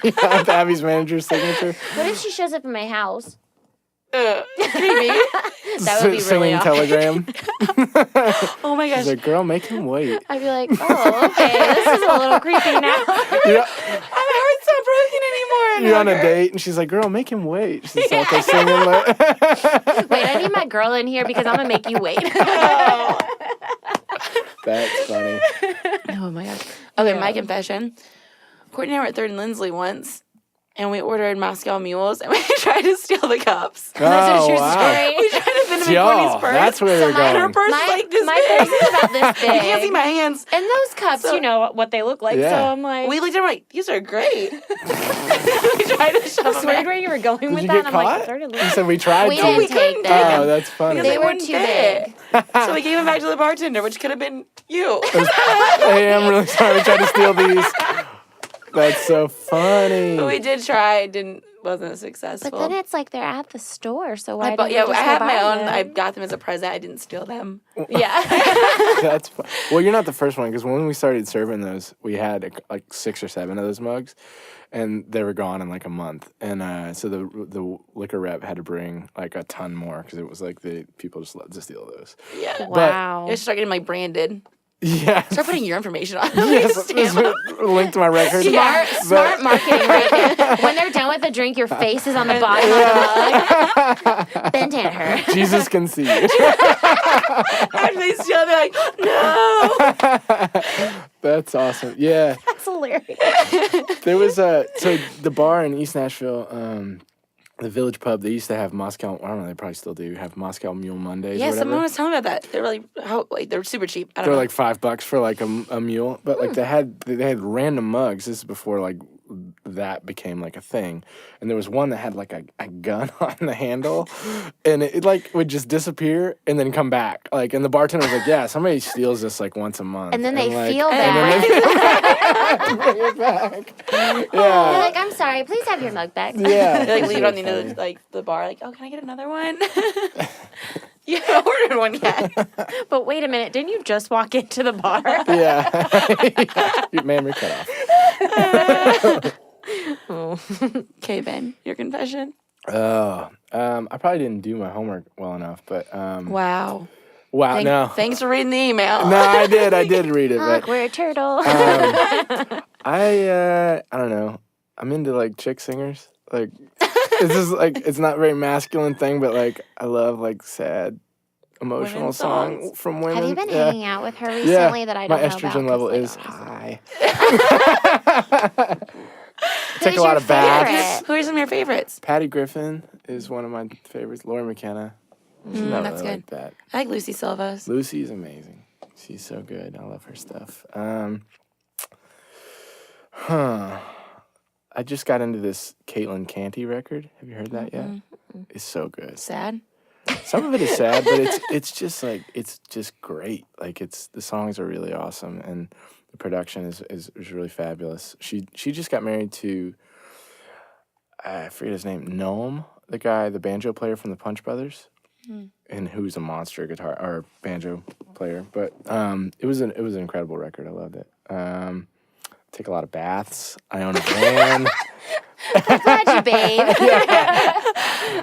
with Abby's manager's signature. What if she shows up in my house? Creepy. That would be really Singing awkward. telegram. Oh my gosh. She's like, girl, make him wait. I'd be like, oh, okay, this is a little creepy now. My heart's not broken anymore. You're on a date, and she's like, girl, make him wait. She's out there singing. Wait, I need my girl in here because I'm going to make you wait. That's funny. Oh my gosh. Okay, my confession. Courtney and I were at 3rd and Lindsley once, and we ordered Moscow mules, and we tried to steal the cups. That's a true wow. story. We tried to random in Courtney's purse. That's where they're And her going. purse is like this my big. purse is about this big. You can't see my hands. And those cups, you know what they look like. Yeah. So I'm like, We looked at them like, these are great. We tried to shove I them swear in. where you were going Did with you that. get And I'm like, caught? started You said we tried we to. didn't we take couldn't them. Oh, that's funny. Because They were wouldn't too fit. big. So we gave them back to the bartender, which could have been you. Hey, I'm really sorry. We tried to steal these. That's so funny. But we did try. It wasn't successful. But then it's like they're at the store, so why I bought, didn't yeah, you just I go have buy my own. them? I got them as a present. I didn't steal them. Yeah. That's fun. Well, you're not the first one because when we started serving those, we had like 6 or 7 of those mugs, and they were gone in like a month. And so the liquor rep had to bring like a ton more because it was like the people just loved to steal those. Yeah. Wow. It started getting like branded. Yeah. Start putting your information on. Yes, this link to my record. Smart marketing right there. When they're done with the drink, your face is on the bottom of the mug. Ben Danaher. Jesus can see you. After they steal, they're like, no. That's awesome. Yeah. That's hilarious. There was so the bar in East Nashville, the Village Pub, they used to have Moscow, I don't know, they probably still do, have Moscow Mule Mondays or Yeah, whatever. someone was telling me about that. They're like, they're super cheap. I don't They're know. like $5 for like a mule, but like they had random mugs. This is before like that became like a thing, and there was one that had like a gun on the handle, and it like would just disappear and then come back. Like, and the bartender was like, "Yeah, somebody steals this like once a month," And then they like, feel and then bad. they bring it back. They're Yeah, like, I'm sorry, please have your mug back. yeah. They like leave it on That's the end really of like the bar. Like, oh, can I get another one? You haven't ordered one yet. But wait a minute, didn't you just walk into the bar? funny. Yeah, memory cut off. Okay, Ben, your confession. Oh, I probably didn't do my homework well enough, but Wow. wow, no. Thanks for reading the email. No, I did read it, Look, but we're a turtle. I don't know. I'm into like chick singers. Like it's just like it's not a very masculine thing, but like I love like sad, emotional Women's songs songs. from women. Have you been Yeah. hanging out with her recently that I don't My know estrogen about? level 'Cause, is like, high. Take a Who's lot your of baths. favorite? Who are some of your favorites? Patty Griffin is one of my favorites. Laura McKenna. She's not that's really good. like that. I like Lucy Silva's. Lucy's amazing. She's so good. I love her stuff. I just got into this Caitlin Canty record. Have you heard that yet? It's so good. Sad. Some of it is sad, but it's just like it's just great. Like the songs are really awesome and the production is really fabulous. She just got married to I forget his name, Noam, the banjo player from the Punch Brothers, and who's a monster guitar or banjo player. But it was an incredible record. I loved it. Take a lot of baths. I own a van. Glad you, babe.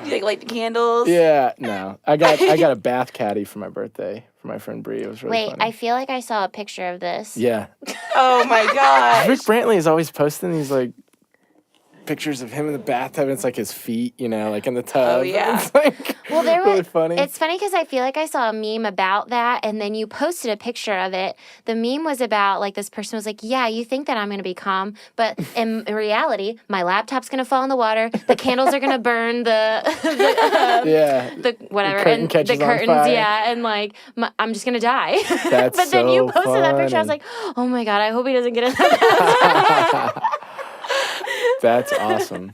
You like light the candles? Yeah, no. I got a bath caddy for my birthday for my friend Bree. It was really Wait, funny. I feel like I saw a picture of this. Yeah. Oh my gosh. Rick Brantley is always posting these like pictures of him in the bathtub and it's like his feet, like in the tub. Oh, yeah. It's like Well, there really was. funny. It's funny because I feel like I saw a meme about that, and then you posted a picture of it. The meme was about like this person was like, "Yeah, you think that I'm going to be calm, but in reality, my laptop's going to fall in the water. The candles are going to burn. yeah. The whatever, curtain and catches the on curtains, fire. yeah, and like I'm just going to die." That's but then you so posted that picture. I was funny. like, "Oh my god, I hope he doesn't get in that." That's awesome.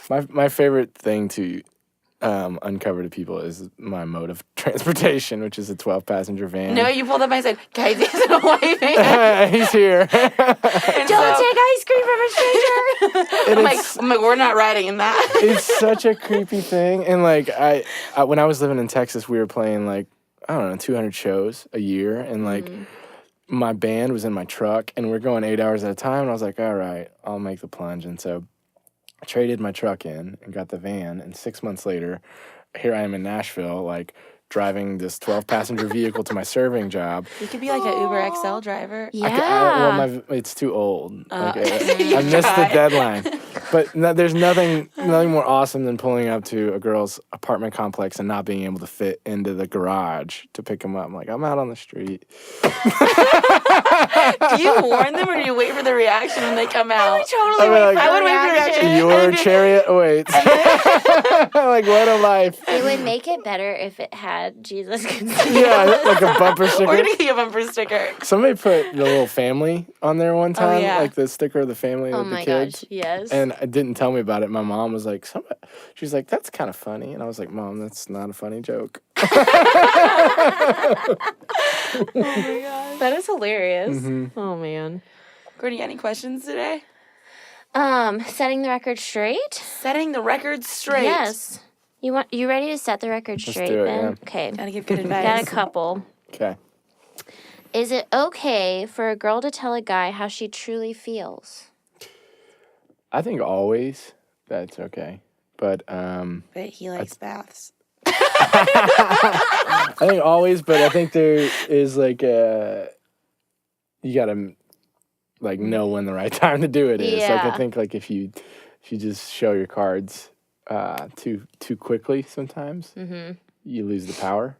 My favorite thing to uncover to people is my mode of transportation, which is a 12-passenger van. No, you pulled up and I said, guys, he's in a white van. He's here. Don't take ice cream from a stranger. I'm like, we're not riding in that. It's such a creepy thing. And like I when I was living in Texas, we were playing like, I don't know, 200 shows a year. And like my band was in my truck and we're going 8 hours at a time. And I was like, all right, I'll make the plunge. And so I traded my truck in and got the van. And 6 months later, here I am in Nashville, like driving this 12-passenger vehicle to my serving job. You could be like an Uber XL driver. Yeah. It's too old. I missed the deadline. But there's nothing more awesome than pulling up to a girl's apartment complex and not being able to fit into the garage to pick them up. I'm like, I'm out on the street. Do Do you warn them, or do you wait for the reaction when they come out? Totally I would wait for the reaction. Your chariot awaits. Like, what a life. It would make it better if it had Jesus can Yeah, like a bumper sticker. We're gonna get a bumper sticker. Somebody put the little family on there one time, yeah. like the sticker of the family Oh with the my kids. gosh, yes. And it didn't tell me about it. My mom was like, she's like, that's kind of funny. And I was like, Mom, that's not a funny joke. That is hilarious. Oh man. Courtney, any questions today? Setting the record straight? Setting the record straight. Yes. You ready to set the record straight, do it, Ben? yeah. Okay. Gotta give good advice. Got a couple. Okay. Is it okay for a girl to tell a guy how she truly feels? I think always that's okay. But But he likes baths. I think always, but I think there is like you gotta like know when the right time to do it is. Like Yeah. I think like if you just show your cards too quickly sometimes, you lose the power.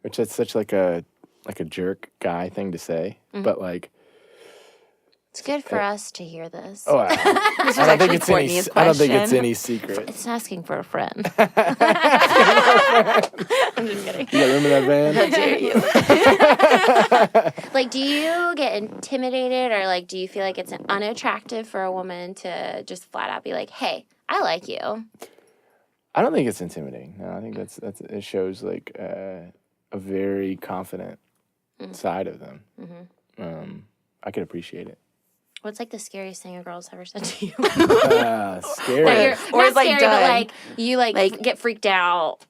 Which that's such like a jerk guy thing to say, but like. It's good for us to hear this. Oh, I don't think it's Courtney's I don't think it's question. any secret. It's asking for a friend. I'm just kidding. You got room in that van? How dare you? Like, do you get intimidated, or like, do you feel like it's unattractive for a woman to just flat out be like, "Hey, I like you"? I don't think it's intimidating. No, I think that's it shows like a very confident side of them. I could appreciate it. What's like the scariest thing a girl's ever said to you? Scary. Or Or it's, like, scary, but done. like you get freaked out.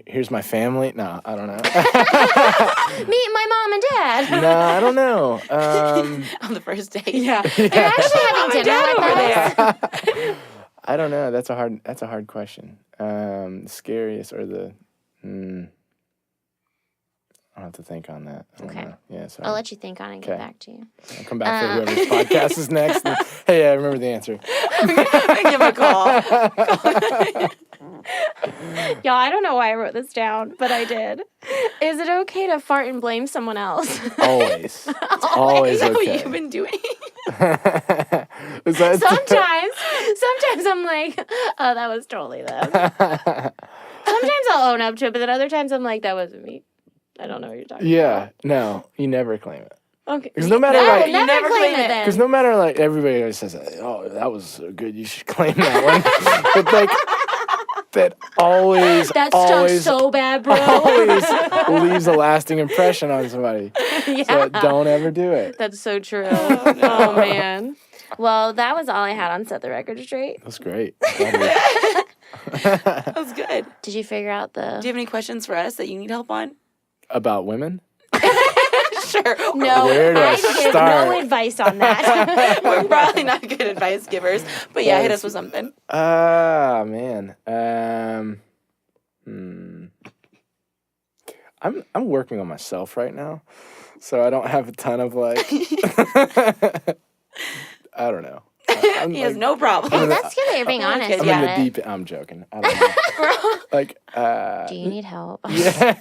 Here's my family. No, I don't know. Meet my mom and dad. No, I don't know. On the first date. Yeah. They're actually having dinner with over us. there. I don't know. That's a hard question. Scariest or the. I'll have to think on that. I don't Okay. know. Yeah, sorry. I'll let you think on it and get Okay. back to you. I'll come back for whoever's podcast is next. And, hey, I remember the answer. Give him a call. Y'all, I don't know why I wrote this down, but I did. Is it okay to fart and blame someone else? Always. It's always Is that what okay. you've been doing? Is that- Sometimes I'm like, oh, that was totally them. Sometimes I'll own up to it, but then other times I'm like, that wasn't me. I don't know what you're talking Yeah, no, you never claim it. about. Okay. Because no matter No, like, never never claim claim it it. then. because no matter like, everybody always says, "Oh, that was so good. You should claim that one." But like, that always, That stunk always, so bad, bro. always leaves a lasting impression on somebody. Yeah. So don't ever do it. That's so true. Oh, man. Well, that was all I had on Set the Record Straight. That's great. That was good. Did you figure out Do you have any questions for us that you need help on? About women? Sure. No, Where do I I give start? no advice on that. We're probably not good advice givers, but yeah, hit us with something. Man. I'm working on myself right now, so I don't have a ton of like. I don't know. I'm He has like- no problem. Hey, that's good that you're being honest good. I'm about in the it. deep. I'm joking. I don't know. Like. Do you need help? Yeah.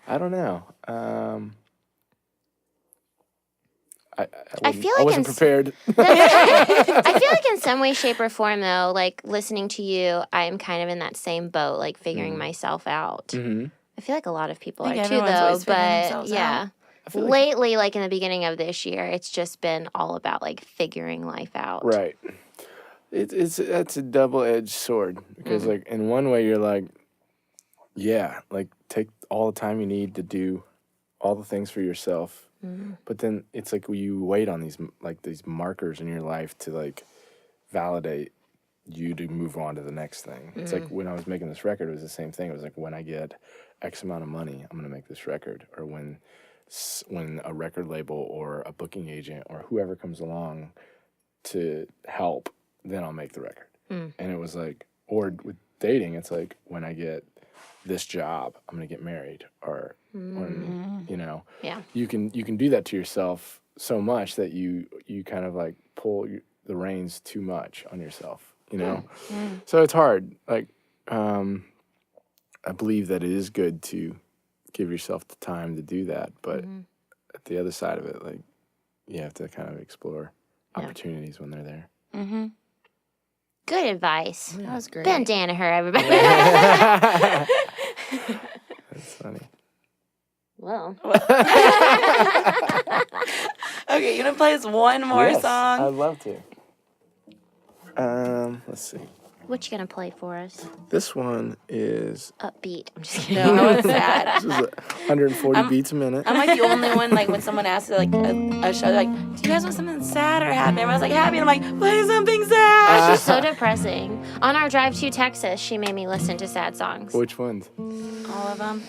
I don't know. I feel I like wasn't in prepared. I feel like in some way, shape, or form, though, like listening to you, I'm kind of in that same boat, like figuring myself out. Mm-hmm. I feel like a lot of people I are think too, everyone's though. always figuring But themselves yeah, out. I feel like- lately, like in the beginning of this year, it's just been all about like figuring life out. Right. That's a double-edged sword because like in one way you're like, yeah, like take all the time you need to do all the things for yourself. But then it's like you wait on these markers in your life to like validate you to move on to the next thing. It's like when I was making this record, it was the same thing. It was like when I get X amount of money, I'm gonna make this record, or when a record label or a booking agent or whoever comes along to help, then I'll make the record. And it was like, or with dating, it's like when I get this job, I'm gonna get married, or when, Yeah. you can do that to yourself so much that you kind of like pull the reins too much on yourself, So it's hard. Like, I believe that it is good to give yourself the time to do that, but at the other side of it, like, you have to kind of explore opportunities when they're there. Mm-hmm. Good advice. That was great. Ben Danaher, everybody. That's funny. Well. Okay, you want to play us one more Yes, song? I'd love to. Let's see. What you gonna play for us? This one is Upbeat. I'm just kidding. No, it's sad. this is 140 beats a minute. I'm like the only one, like, when someone asks like a show, they're like, do you guys want something sad or happy? Everyone's like, happy. And I'm like, play something sad. She's so depressing. On our drive to Texas, she made me listen to sad songs. Which ones? All of them.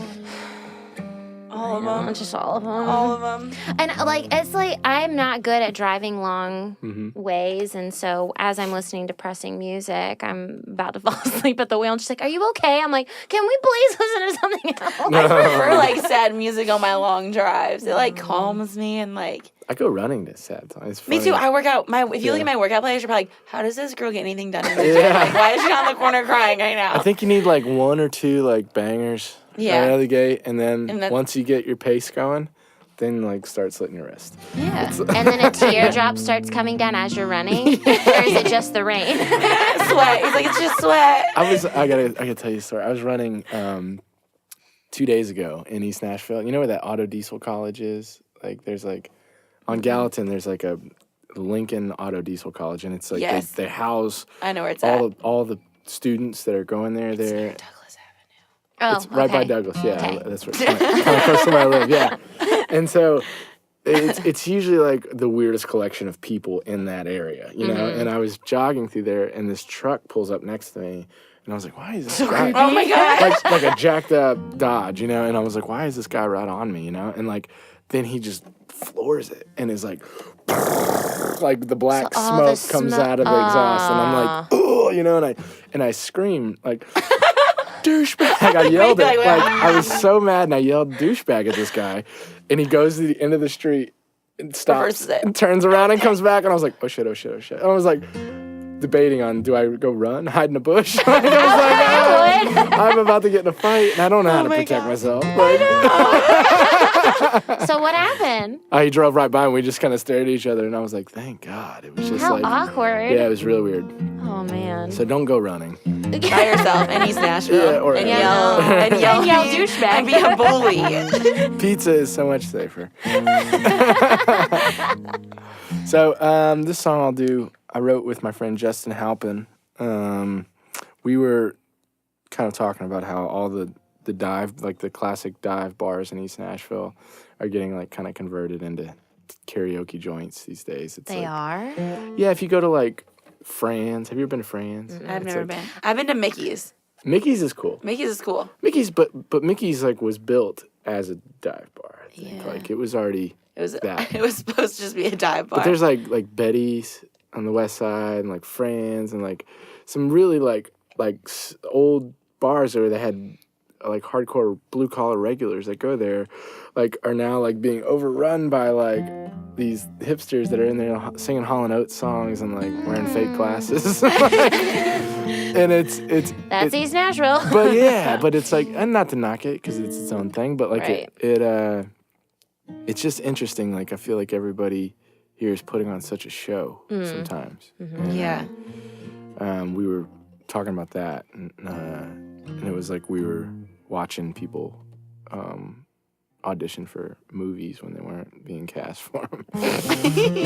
All of them. Just all of them. All of them. And like it's like I'm not good at driving long ways, and so as I'm listening to depressing music, I'm about to fall asleep at the wheel. And she's like, "Are you okay?" I'm like, "Can we please listen to something else?" I prefer like sad music on my long drives. It like calms me and like. I go running to sad songs. It's funny. Me too. I work out. If you look at my workout playlist, you're probably like, "How does this girl get anything done in the gym? Like, why is she on the corner crying right now?" I think you need like one or two like bangers right out of the gate, and then once you get your pace going, then like start slitting your wrist. Yeah. And then a teardrop starts coming down as you're running, or is it just the rain? Sweat. He's like, it's just sweat. I gotta tell you a story. I was running 2 days ago in East Nashville. You know where that auto diesel college is? Like there's like on Gallatin there's like a Lincoln Auto Diesel College, and it's like they house I know where it's all the students that are going there. There. Douglas Avenue. Oh, It's right by okay. Douglas, yeah. Okay. That's where kind of close to where I live, yeah. And so it's usually like the weirdest collection of people in that area, you know. And I was jogging through there, and this truck pulls up next to me, and I was like, "Why is this guy?" Oh my god. like a jacked up Dodge, you know. And I was like, "Why is this guy right on me?" You know. And like then he just floors it, and is like the black all smoke the comes out of the exhaust, and I'm like, "Oh," you know, and I scream like. Douchebag! I yelled it. Like, Like I was so mad, and I yelled douchebag at this guy. And he goes to the end of the street and stops, Reverses it. and turns around and comes back. And I was like, oh shit, oh shit, oh shit. And I was like debating on, do I go run, hide in a bush? Like, I was like, I'm about to get in a fight, and I don't know how to protect myself. Like, So what happened? he drove right by, and we just kind of stared at each other. And I was like, thank God. It was just How like, awkward. yeah, it was real weird. Oh man. So don't go running. By yourself in East Nashville. Yeah, or- and Yeah, yell And yell douchebag. And be a bully. Pizza is so much safer. So this song I'll do, I wrote with my friend Justin Halpin. We were kind of talking about how all the dive, like the classic dive bars in East Nashville are getting like kind of converted into karaoke joints these days. It's They like, are? yeah, if you go to like Fran's, have you ever been to Fran's? I've It's never like- been. I've been to Mickey's. Mickey's is cool. Mickey's is cool. Mickey's, but Mickey's like was built as a dive bar. I think Yeah. like it was already It was that. it was supposed to just be a dive bar. But there's like Betty's on the west side, and like Fran's, and like some really like old bars where they had like hardcore blue collar regulars that go there, like are now like being overrun by like these hipsters that are in there singing Hall & Oates songs and like wearing fake glasses. And That's East Nashville. but yeah, but it's like, and not to knock it because it's its own thing, but like Right. it's just interesting. Like I feel like everybody here is putting on such a show sometimes. And, yeah. we were talking about that, and it was like we were watching people audition for movies when they weren't being cast for them.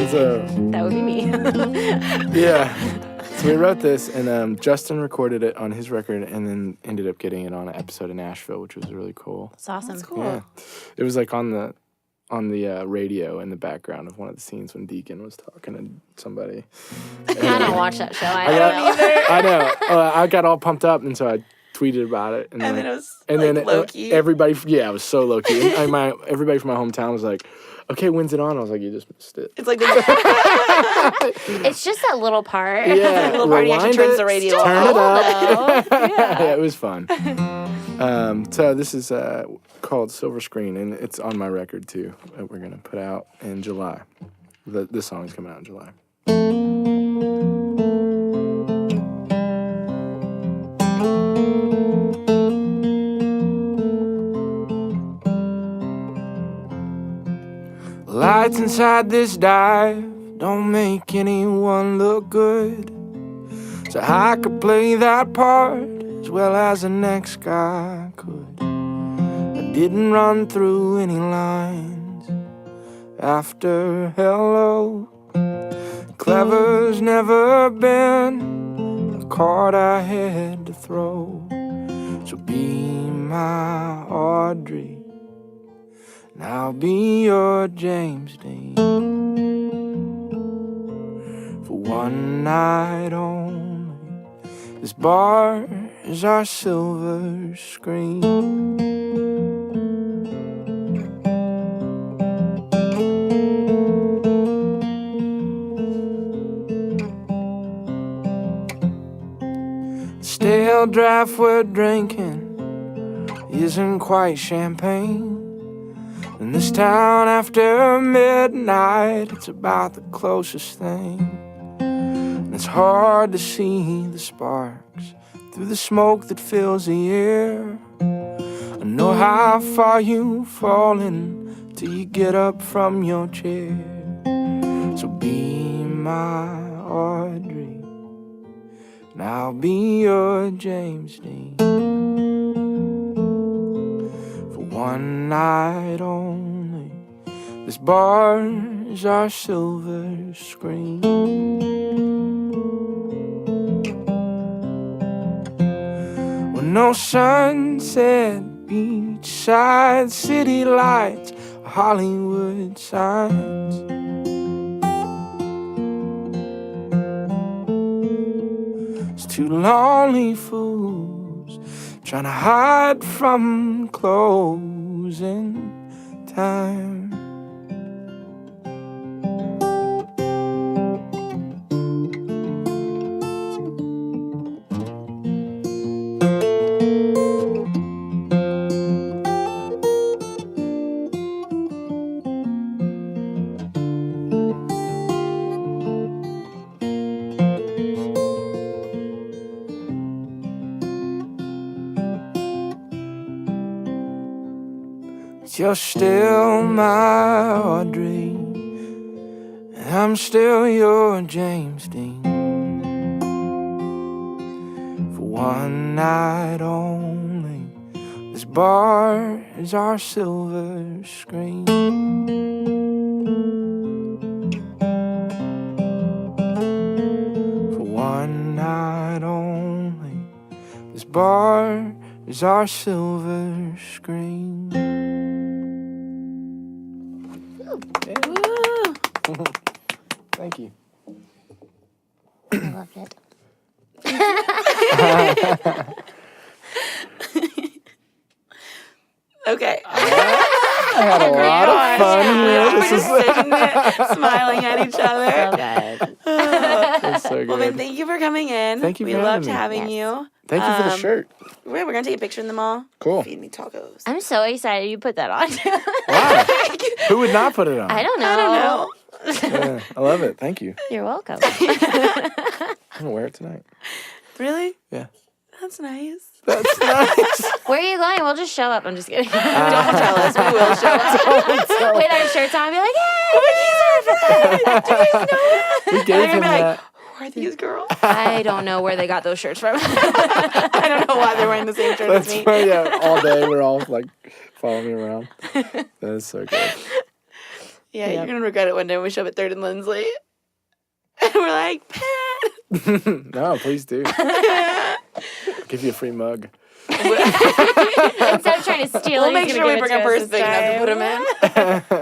So That would be me. yeah, so we wrote this, and Justin recorded it on his record, and then ended up getting it on an episode of Nashville, which was really cool. It's awesome. That's cool. Yeah, it was like on the radio in the background of one of the scenes when Deacon was talking to somebody. I don't watch that show. I don't know. I know. I got all pumped up, and so I tweeted about it. And then it was low key. Everybody, yeah, it was so low key. And everybody from my hometown was like, "Okay, when's it on?" I was like, "You just missed it." It's like the It's just that little part. Yeah, little party actually rewind turns it, the radio turn it off. up. though. Yeah, it was fun. So this is called Silver Screen, and it's on my record too that we're gonna put out in July. This song is coming out in July. Lights inside this dive don't make anyone look good, so I could play that part as well as the next guy could. I didn't run through any lines after hello. Clever's never been a card I had to throw. So be my Audrey, and I'll be your James Dean for one night only. This bar is our silver screen. Stale draft we're drinking isn't quite champagne. In this town after midnight, it's about the closest thing. And it's hard to see the sparks through the smoke that fills the air. I know how far you've fallen till you get up from your chair. So be my Audrey, and I'll be your James Dean for one night only. This bar is our silver screen. When no sunset, beachside, city lights, Hollywood signs. Two lonely fools trying to hide from closing time. You're still my Audrey, and I'm still your James Dean for one night only. This bar is our silver screen. For one night only. This bar is our silver screen. Thank you. I loved it. Okay. I had a lot of fun here. We're just sitting there, smiling at each other. So good. That's so good. Well, Ben, thank you for coming in. Thank you We for loved having having me. you. Thank you for the shirt. We're gonna take a picture in the mall. Cool. Feed me tacos. I'm so excited you put that on. Wow. Who would not put it on? I don't know. I don't know. Yeah, I love it. Thank you. You're welcome. I'm gonna wear it tonight. Really? Yeah. That's nice. That's nice. Where are you going? We'll just show up. I'm just kidding. Don't tell us. We will show up. With our shirts on, be like, Oh, these are fun. Do you guys know that? We gave They're him gonna be like, that. who are these girls? I don't know where they got those shirts from. I don't know why they're wearing the same shirt as That's me. why, yeah, all day we're all like following me around. That is so good. Yeah, you're gonna regret it one day when we show up at 3rd and Lindsley. And we're like, Pat. No, please do. Give you a free mug. Instead of trying to steal We'll it, make he's sure gonna we give bring it a to us purse this big enough to time. put them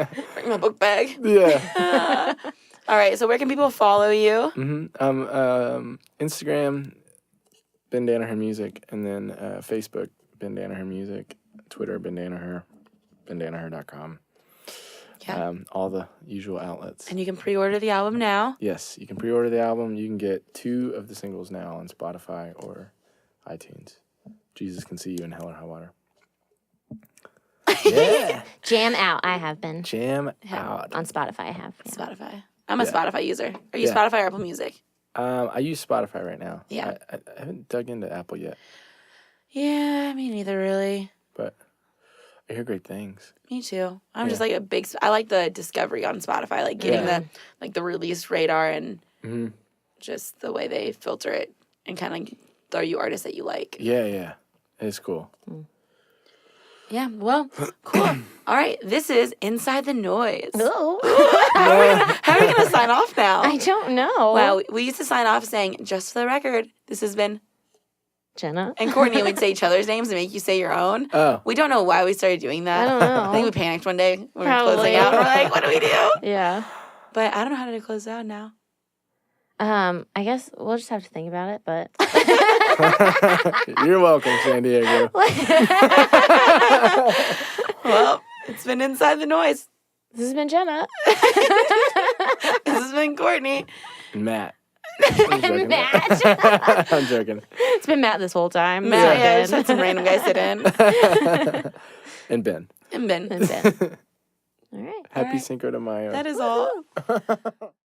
in. Bring my book bag. Yeah. All right, so where can people follow you? Instagram, Ben Danaher Music, and then Facebook, Ben Danaher Music, Twitter, Ben Danaher, bendanaher.com. Yeah. All the usual outlets. And you can pre-order the album now. Yes, you can pre-order the album. You can get 2 of the singles now on Spotify or iTunes. Jesus Can See You in Hell or High Water. Yeah. Jam out. I have been. Jam out. On Spotify, I have. Yeah. Spotify. I'm a Yeah. Spotify user. Are you Yeah. Spotify or Apple Music? I use Spotify right now. Yeah. I haven't dug into Apple yet, Yeah, me neither, really. but I hear great things. Me too. I'm just like I like the discovery on Spotify, like getting the release radar and just the way they filter it and kind of throw you artists that you like. Yeah. It's cool. Yeah, well, cool. All right, this is Inside the Noize. Oh. How are we going to sign off now? I don't know. Well, we used to sign off saying, just for the record, this has been Jenna. And Courtney, we'd say each other's names and make you say your own. Oh. We don't know why we started doing that. I don't know. I think we panicked one day when we were Probably. closing out. We're like, what do we do? Yeah. But I don't know how to close out now. I guess we'll just have to think about it, but You're welcome, San Diego. Well, it's been Inside the Noize. this has been Jenna. This has been Courtney. Matt. I'm joking. Matt. I'm joking. It's been Matt this whole time. Matt, So yeah, good. just had some random guy sit in. And Ben. And Ben. And Ben. All right. Happy Cinco de Mayo. That is all.